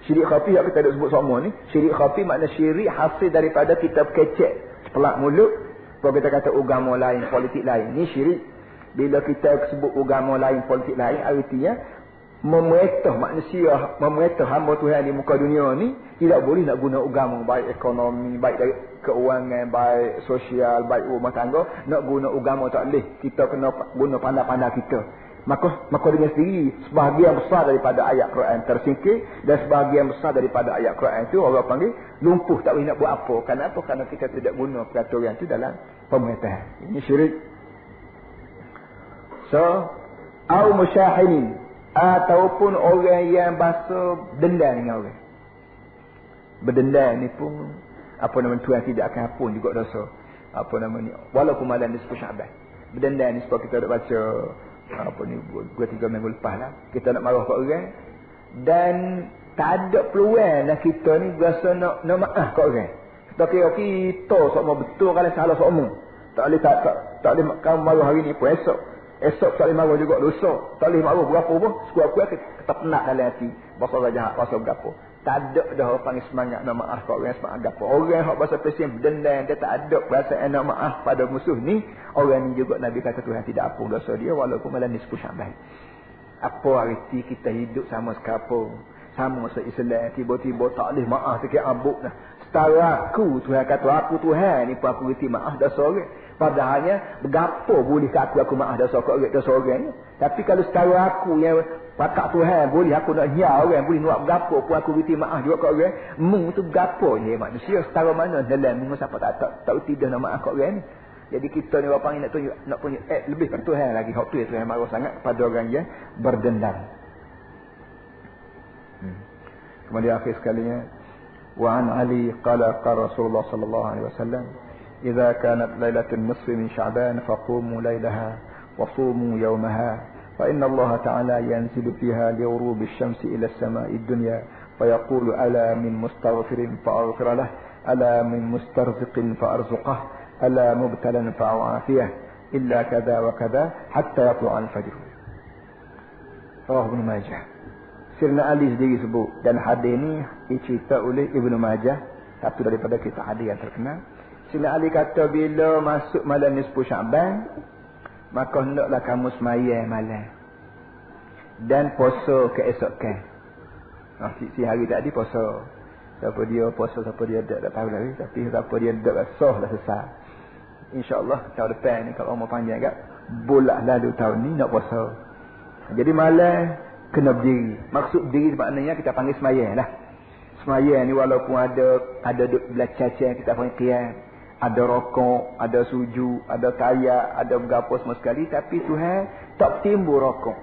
Syirik khafi yang kita ada sebut semua ni, syirik khafi makna syirik hasil daripada kita berkecek pelak mulut. Kalau kita kata agama lain, politik lain, ni syirik. Bila kita sebut agama lain, politik lain, artinya memerintah manusia, memerintah hamba Tuhan di muka dunia ni, tidak boleh nak guna agama, baik ekonomi, baik dari keuangan, baik sosial, baik rumah tangga, nak guna agama tak boleh. Kita kena guna pandai-pandai kita. Maka dengan sendiri sebahagian besar daripada ayat Quran tersingkir, dan sebahagian besar daripada ayat Quran itu orang panggil lumpuh, tak boleh nak buat apa. Kenapa? Kerana kita tidak guna peraturan itu dalam pemerintahan. Ini syirik. So, au musyahinin, ataupun orang yang bahasa dendam dengan orang. Berdendam ni pun apa nama Tuhan tidak akan ampun juga dosa. Apa nama ni, walaupun malam nisfu Syaban. Berdendam ni sebab kita dah baca apa ni 2-3 minggu lepas lah, kita nak marah kat orang dan tak ada peluang lah kita ni rasa nak maaf kat orang. Kita kira kita semua betul kalau salah semua. Tak boleh kamu marah hari ni pun esok tak boleh marah juga dosa. Tak boleh marah berapa pun sekuat-kuat kita penat dalam hati bahasa orang jahat, bahasa berapa. Tak ada dah orang panggil semangat nak maaf kat orang, semangat berapa. Orang yang bahasa presiden berdendam, dia tak ada perasaan nak maaf pada musuh ni. Orang ni juga Nabi kata Tuhan tidak ampun dosa dia walaupun malam nisfu Syaban. Apa arti kita hidup sama sekapur, sama se-Islam, tiba-tiba tak boleh maaf sikit abuk dah. Setara aku, Tuhan kata aku Tuhan ni pun aku reti maaf dosa orang. Padahalnya bergapo boleh aku maaf dosa orang ni. Tapi kalau setara aku yang pakak Tuhan boleh aku nak hiar orang, boleh nak bergapo pun aku reti maaf juga kat orang. Mung tu bergapo je manusia setara mana dalam mung siapa tak tidak nak maaf kat orang ni. Jadi kita ni orang nak tunjuk nak punya lebih kat Tuhan lagi. Hak tu Tuhan marah sangat pada orang yang berdendam. Kemudian akhir sekalinya, wa an Ali qala Rasulullah sallallahu alaihi wasallam, idza kanat lailatul nisfi min Sya'ban faqumu lailaha wa sumu yawmaha fa inna Allah ta'ala yanzilu fiha li ghurubi asy-syamsi ila as-sama'i ad-dunya fa yaqulu ala min mustaghfirin fa aghfir lahu ala min mustarziqin fa arzuqah ala mubtalan fa'afiyah illa kadha wa kadha hatta yatlu'a al-fajr. Rawahu Ibnu Majah. Sirna Ali sendiri sebut, dan hadis ni dicerita oleh Ibnu Majah, satu daripada kisah hadis yang terkenal. Sirna Ali kata bila masuk malam nisfu Syaban, maka hendaklah kamu sembahyang malam dan puasa keesokan. Si hari tadi puasa. Siapa dia puasa, siapa dia tak tahu lagi, tapi siapa dia tak sah dah sesat. InsyaAllah tahun depan ni kalau umur panjang kat bulan lalu tahun ni nak puasa. Jadi malam kena berdiri. Maksud berdiri maknanya kita panggil semayang lah. Semayang ni walaupun ada belajar kita panggil qiyam, ada rokok, ada sujud, ada tayak, ada berapa semua sekali, tapi Tuhan tak timbul rokok,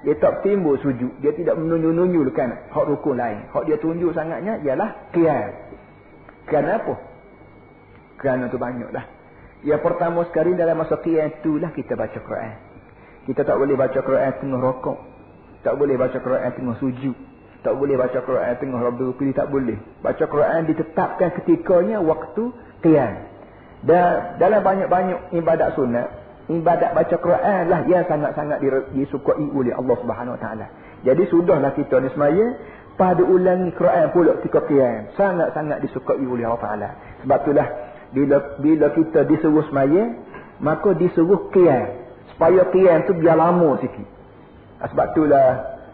dia tak timbul sujud, dia tidak menunjuk-nunjukkan hak rukun lain. Hak dia tunjuk sangatnya ialah qiyam. Kerana apa? Kerana tu banyak dah. Yang pertama sekali dalam masa qiyam itulah kita baca Quran. Kita tak boleh baca Quran tengah rokok, tak boleh baca Quran tengah sujud, tak boleh baca Quran tengah rukuk, tak boleh. Baca Quran ditetapkan ketikanya waktu qiyam. Dan dalam banyak-banyak ibadat sunat, ibadat baca Quran lah yang sangat-sangat disukai oleh Allah Subhanahu Wa Taala. Jadi sudahlah kita ni semaya pada ulangi Quran pula ketika qiyam, sangat-sangat disukai oleh Allah Taala. Sebab itulah bila kita disuruh semaya, maka disuruh qiyam supaya qiyam tu biar lama sikit. Sebab itulah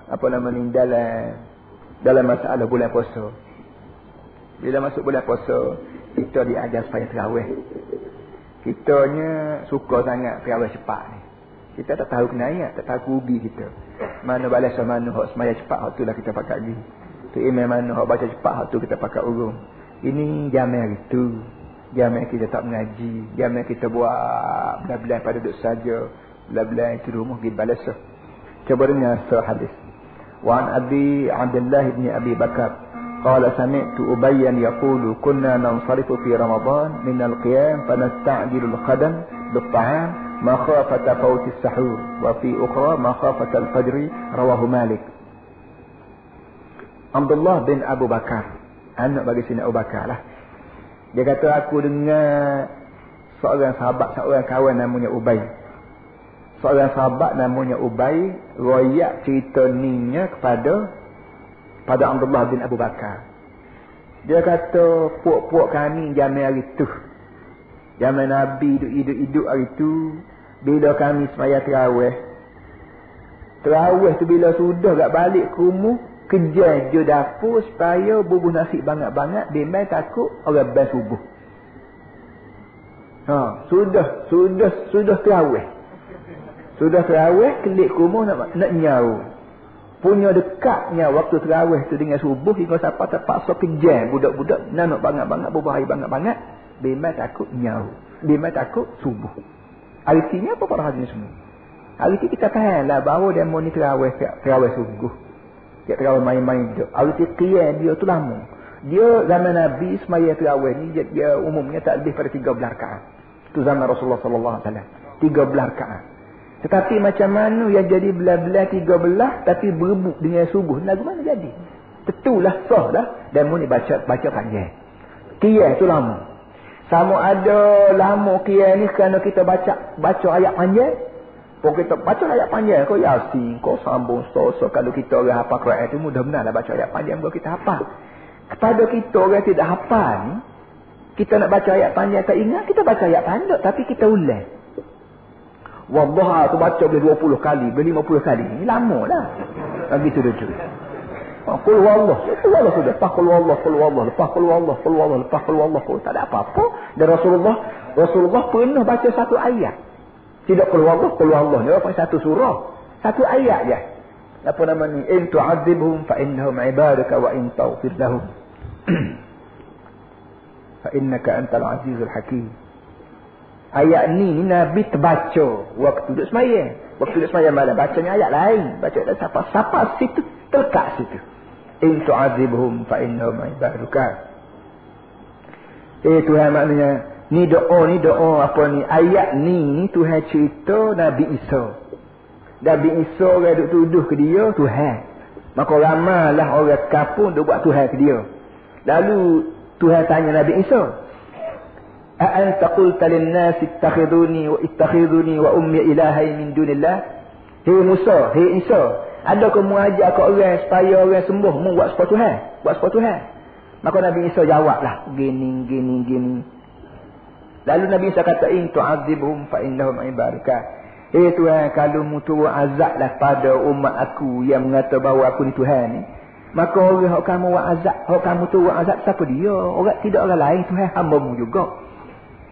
apa nama ni dalam masalah bulan puasa, Bila masuk bulan puasa, kita diajar supaya terawih. Kitanya suka sangat terawih cepat ni. Kita tak tahu kena ayat, tak tahu rugi kita. Mana balas mana hak semaya cepat, hak tu lah kita pakai lagi. Tu imam mana hak baca cepat, hak tu kita pakai urung. Ini jamai hari tu. Jamai kita tak mengaji. Jamai kita buat belah-belah pada duduk saja. Belah-belah itu rumah pergi balas. Coba dengar hadis. Wa an Abi Abdullah ibn Abi Bakar qala sami'tu Ubayyan yaqulu kunna nansarifu fi Ramadan min al-qiyam fanasta'jilu al-qadam bil-ta'am makhafata fawti as-sahur wa fi ukhra makhafata al-fajr rawahu Malik. Abdullah bin Abu Bakar, anak bagi sini Abu Bakar lah. Dia kata aku dengar seorang sahabat, seorang kawan namanya Ubay. Seorang sahabat namanya Ubay royak cerita ninya kepada Abdullah bin Abu Bakar. Dia kata puak-puak kami zaman hari tu, zaman Nabi hidup hari tu, bila kami semaya terawih tu bila sudah tak balik ke rumah, kejar je dapur supaya bubuh nasi banyak-banyak, bimbang takut orang bas subuh. Sudah terawih. Sudah terawih, kelik rumah nak nyau. Punya dekatnya waktu terawih tu dengan subuh, hingga siapa terpaksa kejar budak-budak nak banyak-banyak, berbahaya banyak-banyak, bimbang takut nyau, bimbang takut subuh. Artinya apa para hadirin semua? Hari ni kita tahulah bahawa demo ni terawih sungguh. Dia terawih main-main je. Arti qiyam dia tu lama. Dia zaman Nabi semaya terawih ni dia umumnya tak lebih pada 13 rakaat. Tu zaman Rasulullah sallallahu alaihi wasallam. 13 rakaat. Tetapi macam mana yang jadi belah-belah 13 tapi berebut dengan subuh? Lagu mana jadi? Tentulah sah dah. Demo ni baca panjang. Qiyam tu lama. Sama ada lama qiyam ni kerana kita baca ayat panjang. Kalau kita baca ayat panjang, kau Yasin, kau sambung so kalau kita orang hafal Quran tu mudah benar lah baca ayat panjang kalau kita hafal. Kepada kita orang tidak hafal ni, kita nak baca ayat panjang tak ingat, kita baca ayat panjang tapi kita ulang. Wallaha tu baca boleh 20 kali, boleh 50 kali. Ini lama dah. Begitu dia tu. Qul wallah. Qul wallah sudah. Lepas qul wallah, qul wallah, lepas qul wallah, qul wallah, lepas qul wallah. Tak ada apa-apa. Dan Rasulullah pernah baca satu ayat. Tidak qul wallah ni apa satu surah. Satu ayat je. Apa nama ni? In tu'adzibhum fa innahum ibaduka wa in taghfir lahum fa innaka antal azizul hakim. Ayat ni Nabi terbaca waktu duduk sembahyang. Waktu duduk sembahyang malam bacanya ayat lain. Baca ayat siapa situ terlekat situ. In tu'adzibhum fa innahum ibaduka. Tuhan maknanya ni doa apa ni? Ayat ni Tuhan cerita Nabi Isa. Nabi Isa orang duk tuduh ke dia Tuhan. Maka ramailah orang kapung duk buat Tuhan ke dia. Lalu Tuhan tanya Nabi Isa, "A anta qulta lin-nas ittakhiduni wa ummi ilahayn min dunillah?" Hei Musa, hei Isa, ada kamu ajar ke orang supaya orang sembah mu buat sepatu Tuhan, buat sepatu Tuhan? Maka Nabi Isa jawablah, gini. Lalu Nabi Isa kata, "In tu'adzibhum fa innahum ibaduka." Hei Tuhan, kalau mu turun azablah pada umat aku yang mengata bahawa aku ni Tuhan ni, maka orang hak kamu buat azab, hak kamu turun azab siapa dia? Orang tidak orang lain, Tuhan hamba-Mu juga.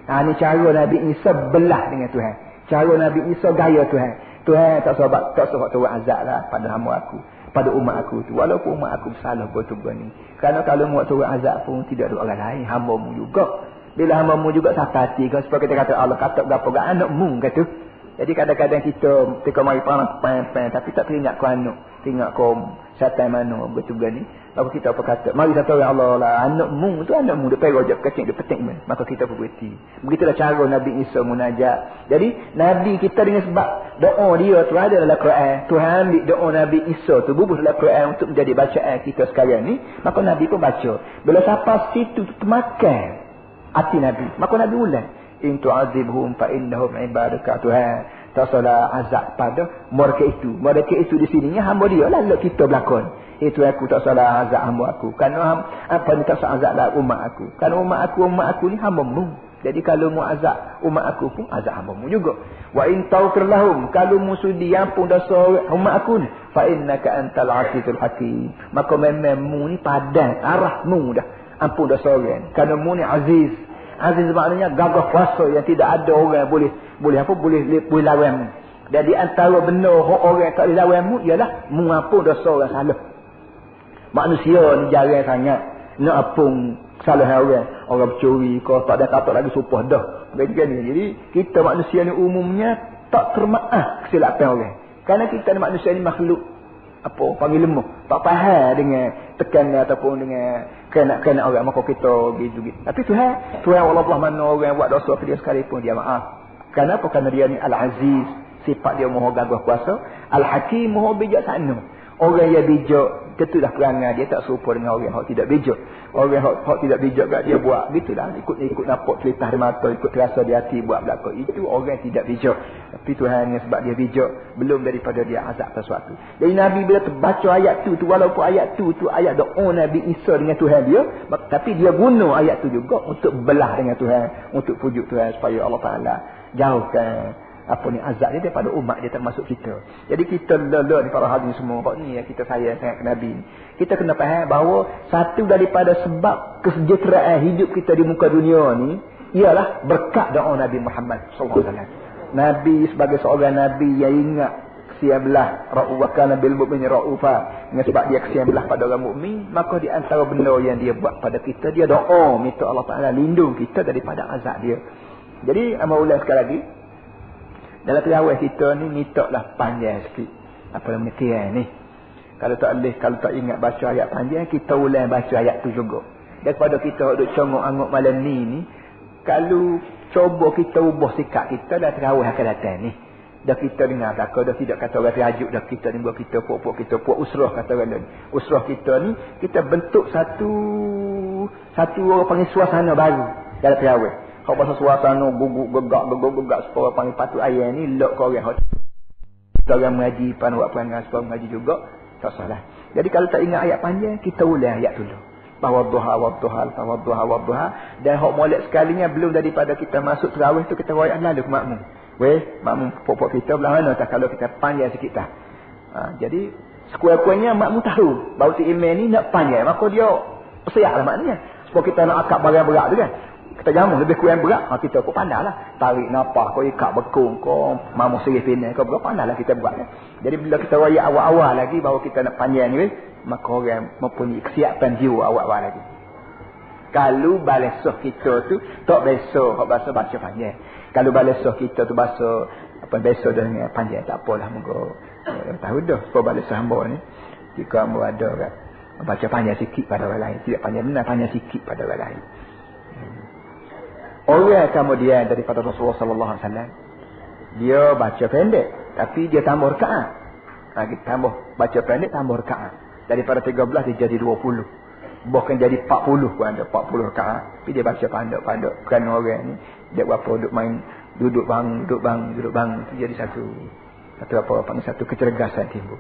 Ni cara Nabi Isa belah dengan Tuhan. Cara Nabi Isa gaya Tuhan. Tuhan tak sebab turun azab lah pada hamba aku, pada umat aku tu. Walaupun umat aku bersalah betul-betul ni. Kerana kalau mu turun azab pun tidak ada orang lain, hamba-Mu juga. Bila hamba-Mu juga sapati kau sebab kita kata Allah kata berapa gak anak-Mu kata. Jadi kadang-kadang kita mari parang pen tapi tak teringat kau anak, teringat kau syaitan mana betul ni. Lalu kita apa kata, mari satu orang Allah lah, anak-Mu tu anak-Mu dia pergi rojak kecil dia petik men. Maka kita berhenti. Begitulah cara Nabi Isa munajat. Jadi Nabi kita dengan sebab doa dia tu ada dalam Quran. Tuhan ambil doa Nabi Isa tu bubuh dalam Quran untuk menjadi bacaan kita sekarang ni. Maka Nabi pun baca. Bila siapa situ termakan hati Nabi, maka Nabi ulang, in tu'adzibhum fa innahum ibaduka. Tuhan tak salah azab pada mereka itu di sininya hamba dia lah kita berlakon. Itu aku tak salah azab hamba aku. Kerana apa ni tak salah azab lah umat aku. Kerana umat aku ni hamba-Mu. Jadi kalau mu azab umat aku pun azab hamba-Mu juga. Wa in taghfir lahum, kalau mu sudi ampun dosa umat aku ni, fa innaka antal azizul hakim. Maka memang mu ni padan arah-Mu dah. ampun dosa orang. Kerana mu ni aziz. Aziz maknanya gagah kuasa yang tidak ada orang boleh lawan mu. Dan di antara benda orang tak boleh lawan mu ialah mengampun dosa orang salah. Manusia ni jarang sangat nak ampun kesalahan orang. Orang bercuri ke tak ada kata lagi supah dah. Begitu ni. Jadi kita manusia ni umumnya tak termaaf kesilapan orang. Kerana kita ni manusia ni makhluk panggil lemah. Tak faham dengan tekanan ataupun dengan kena orang, maka kita gitu. Tapi Tuhan Allah mana orang buat dosa ke dia sekalipun dia maaf. Kenapa? Kerana dia ni Al-Aziz, sifat dia maha gagah kuasa. Al-Hakim, maha bijaksana. Orang yang bijak, tentulah perangai dia tak serupa dengan orang yang tidak bijak. Orang yang tidak bijak kat dia buat gitulah, ikut nampak kelitah di mata, ikut terasa di hati buat belaka. Itu orang yang tidak bijak. Tapi Tuhan yang sebab dia bijak, belum daripada dia azab sesuatu. Jadi Nabi bila terbaca ayat tu walaupun ayat tu ayat doa Nabi Isa dengan Tuhan dia, tapi dia guna ayat tu juga untuk belah dengan Tuhan, untuk pujuk Tuhan supaya Allah Taala jauhkan azab dia daripada umat dia termasuk kita. Jadi kita di para hadirin semua, ni yang kita sayang sangat ke Nabi. Kita kena faham bahawa satu daripada sebab kesejahteraan hidup kita di muka dunia ni ialah berkat doa Nabi Muhammad sallallahu alaihi wasallam. Nabi sebagai seorang nabi yang ingat kesian belah, ra'uwakana bil mu'mini ra'ufa. Dengan sebab dia kesian belah pada orang mukmin, maka di antara benda yang dia buat pada kita, dia doa minta Allah Taala lindung kita daripada azab dia. Jadi amal ulang sekali lagi, dalam terawih kita ni mintaklah panjang sikit. Apa nama kian ni? Kalau tak ingat baca ayat panjang, kita ulang baca ayat tu juga. Daripada kita duk congok-angok malam ni, kalau cuba kita ubah sikap kita dalam terawih akan datang ni. Dah kita dengar belaka, dah tidak kata orang terajuk, dah kita ni buat kita puak usrah kata orang lain. Usrah kita ni, kita bentuk satu orang panggil suasana baru dalam terawih. Kalau pasal suasana guguk-gugak supaya panggil patut ayat ni lok ke orang kita orang mengaji pan buat perangai supaya mengaji juga tak salah. Jadi kalau tak ingat ayat panjang, kita ulang ayat dulu. Tawadduha wadduha dan hok molek sekalinya belum daripada kita masuk tarawih tu kita royak lalu ke makmum. Makmum pokok kita belah mana tak kalau kita panjang sikit tak. Jadi sekurang-kurangnya makmum tahu bahawa si imam ni nak panjang, maka dia siaplah maknanya. Supaya kita nak akad barang berat tu kan. Kita jamu lebih kurang berat, kita pun pandai lah. Tarik nafas, kau ikat bekung, kau mamu serif ini, kau pandai lah kita buat. Jadi bila kita royak awal-awal lagi bahawa kita nak panjang ni, maka orang mempunyai kesiapan jiwa awal-awal lagi. Kalau balesoh kita tu tak besok bahasa baca panjang. Kalau balesoh kita tu bahasa besok dengan panjang, tak apalah, moga tahu dah supaya balesoh hamba ni jika hamba ada kan, baca panjang sikit pada orang lain, tidak panjang benar, panjang sikit pada orang lain. Orang kemudian daripada Rasulullah sallallahu alaihi wasallam, dia baca pendek tapi dia tambah rakaat. Tambah baca pendek tambah rakaat. Daripada 13 dia jadi 20. Bahkan jadi 40 pun ada 40 rakaat. Tapi dia baca pandai-pandai kerana orang ni dia berapa duduk bang itu jadi satu panggil satu kecergasan timbul.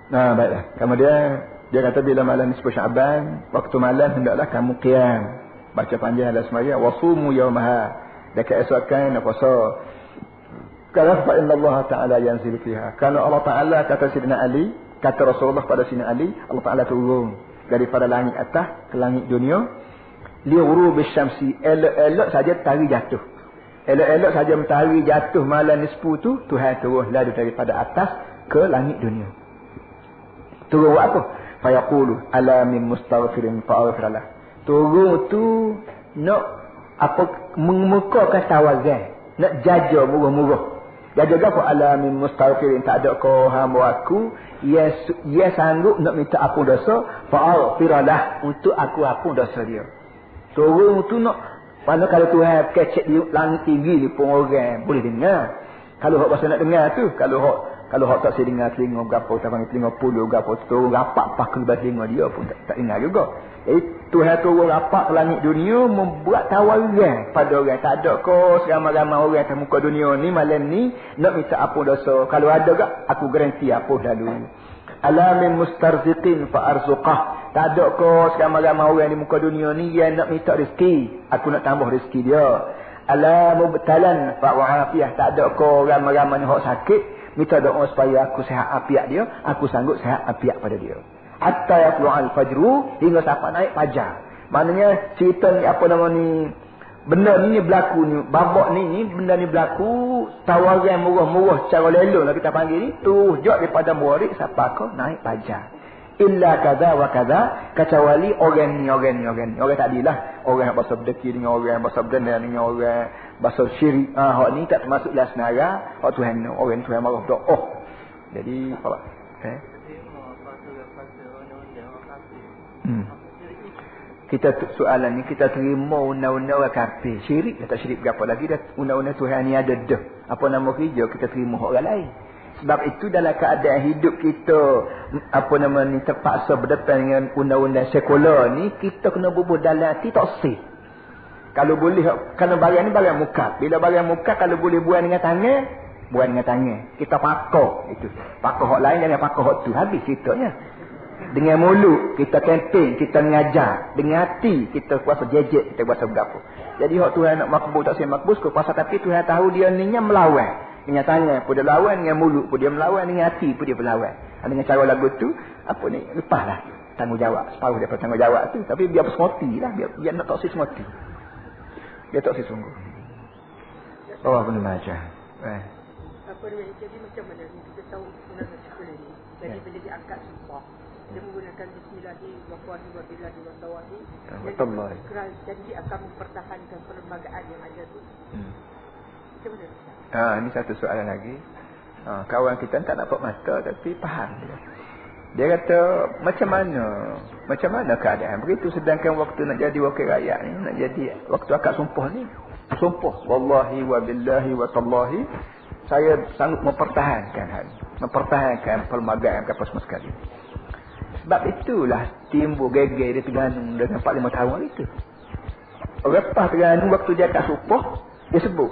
Nah, baiklah. Kemudian dia kata bila malam nisfu Syaban, waktu malam hendaklah kamu qiyam, baca panjang dalam sembahyang, wasumu yaumaha, dan keesokan puasa. Kalau fa innallaha ta'ala yanzilu fiha. Kalau Allah Taala kata Sayyidina Ali, kata Rasulullah pada Sayyidina Ali, Allah Taala turun daripada langit atas ke langit dunia, li ghurubis syamsi, elok saja matahari jatuh. Elok saja matahari jatuh malam nisfu tu, Tuhan turunlah daripada atas ke langit dunia. Turun buat apa? Fayaqulu ala min mustaghfirin fa'aghfirlah. Turun tu nak apa, mengemukakan tawazan, nak jaga murah-murah. Jaga apa? Ala min mustaghfirin, tak ada kau hamba aku yang sanggup nak minta ampun dosa, fa'aghfirlah, untuk aku ampun dosa dia. Turun tu nak mana kalau Tuhan kecek di langit tinggi ni pun orang boleh dengar. Kalau hak pasal nak dengar tu, kalau hak tak saya dengar telinga gapo, tak panggil telinga puluh gapo, tu rapat pak ke telinga dia pun tak dengar juga. Jadi Tuhan turun rapat ke langit dunia membuat tawaran pada orang. Tak ada kau seramai-ramai orang atas muka dunia ni malam ni nak minta ampun dosa. Kalau ada gak aku garanti ampun lalu. Alamin mustarziqin fa arzuqah. Tak ada kau seramai-ramai orang di muka dunia ni yang nak minta rezeki, aku nak tambah rezeki dia. Ala mubtalan fa wa'afiyah. Tak ada kau ramai-ramai hak sakit, Minta doa supaya aku sihat afiat dia, aku sanggup sihat afiat pada dia. Hatta yatlu'al fajru, hingga sampai naik fajar. Maknanya cerita ni apa nama ni, benda ni berlaku ni, babak ni benda ni berlaku, tawaran murah-murah secara lelong lah kita panggil ni, tu jauh daripada murid sampai ke naik fajar. Illa kaza wa kaza, kecuali orang ni. Orang tak adilah. Orang yang bahasa berdeki dengan orang yang bahasa berdengar dengan orang bahasa syirik. Hak ni tak termasuk dalam senara. Hak Tuhan, orang Tuhan marah dah. Oh. Jadi apa? Kita soalan ni kita terima undang-undang orang kafir. Syirik tak syirik berapa lagi dah undang-undang Tuhan ni ada dah. Apa nama kerja kita terima orang lain. Sebab itu dalam keadaan hidup kita apa nama ni terpaksa berdepan dengan undang-undang sekular ni, kita kena bubuh dalam hati tak sih. Kalau boleh, kerana barang ni barang muka. Bila barang muka kalau boleh buat dengan tangan, buat dengan tangan. Kita pakar itu. Pakar hak lain jangan pakar hak tu. Habis ceritanya. Dengan mulut kita kempen, kita mengajar. Dengan hati kita kuasa jejek, kita kuasa berapa. Jadi hak Tuhan nak makbul tak saya makbul ke kuasa, tapi Tuhan tahu dia ni melawan. Dengan tangan pun dia lawan, dengan mulut pun dia melawan, dengan hati pun dia berlawan. Dengan cara lagu tu, apa ni, lepaslah tanggungjawab. Separuh daripada tanggungjawab tu. Tapi biar bersemoti lah, biar nak tak semoti. Biar tak sungguh. Oh, benar macam. Apa dia jadi macam mana ni kita tahu sebenarnya sekolah ni. Jadi bila dia angkat sumpah, dia menggunakan bismillahirrahmanirrahim wa tawahi. Betul. Dan dia akan mempertahankan perlembagaan yang ada tu. Macam mana? Ini satu soalan lagi. Kawan kita tak nampak mata tapi faham dia. Dia kata macam mana keadaan begitu, sedangkan waktu nak jadi wakil rakyat ni, nak jadi waktu akad sumpah ni, sumpah wallahi wa billahi wa tallahi, saya sanggup mempertahankan perlembagaan kapal semua sekali. Sebab itulah timbul geger di Terengganu dengan 45 tahun itu. Lepas Terengganu waktu dia akad sumpah, dia sebut,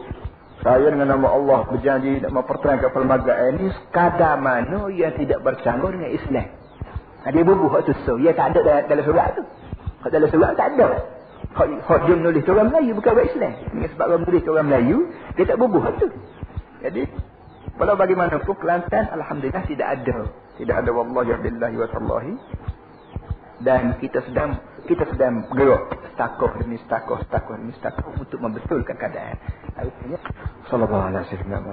saya dengan nama Allah berjanji nak mempertahankan perlembagaan ini sekadar mana ia tidak bercanggah dengan Islam. Dia bubuh hak tu. So, ia tak ada dalam surat tu. Hak dalam surat tak ada. Hak dia menulis orang Melayu bukan orang Islam. Dengan sebab orang menulis orang Melayu, dia tak bubuh hak tu. Jadi, walau bagaimanapun Kelantan, alhamdulillah tidak ada. Tidak ada wallahi billahi wa tallahi. Dan kita sedang bergerak setakoh demi setakoh untuk membetulkan keadaan. Sallallahu alaihi wasallam.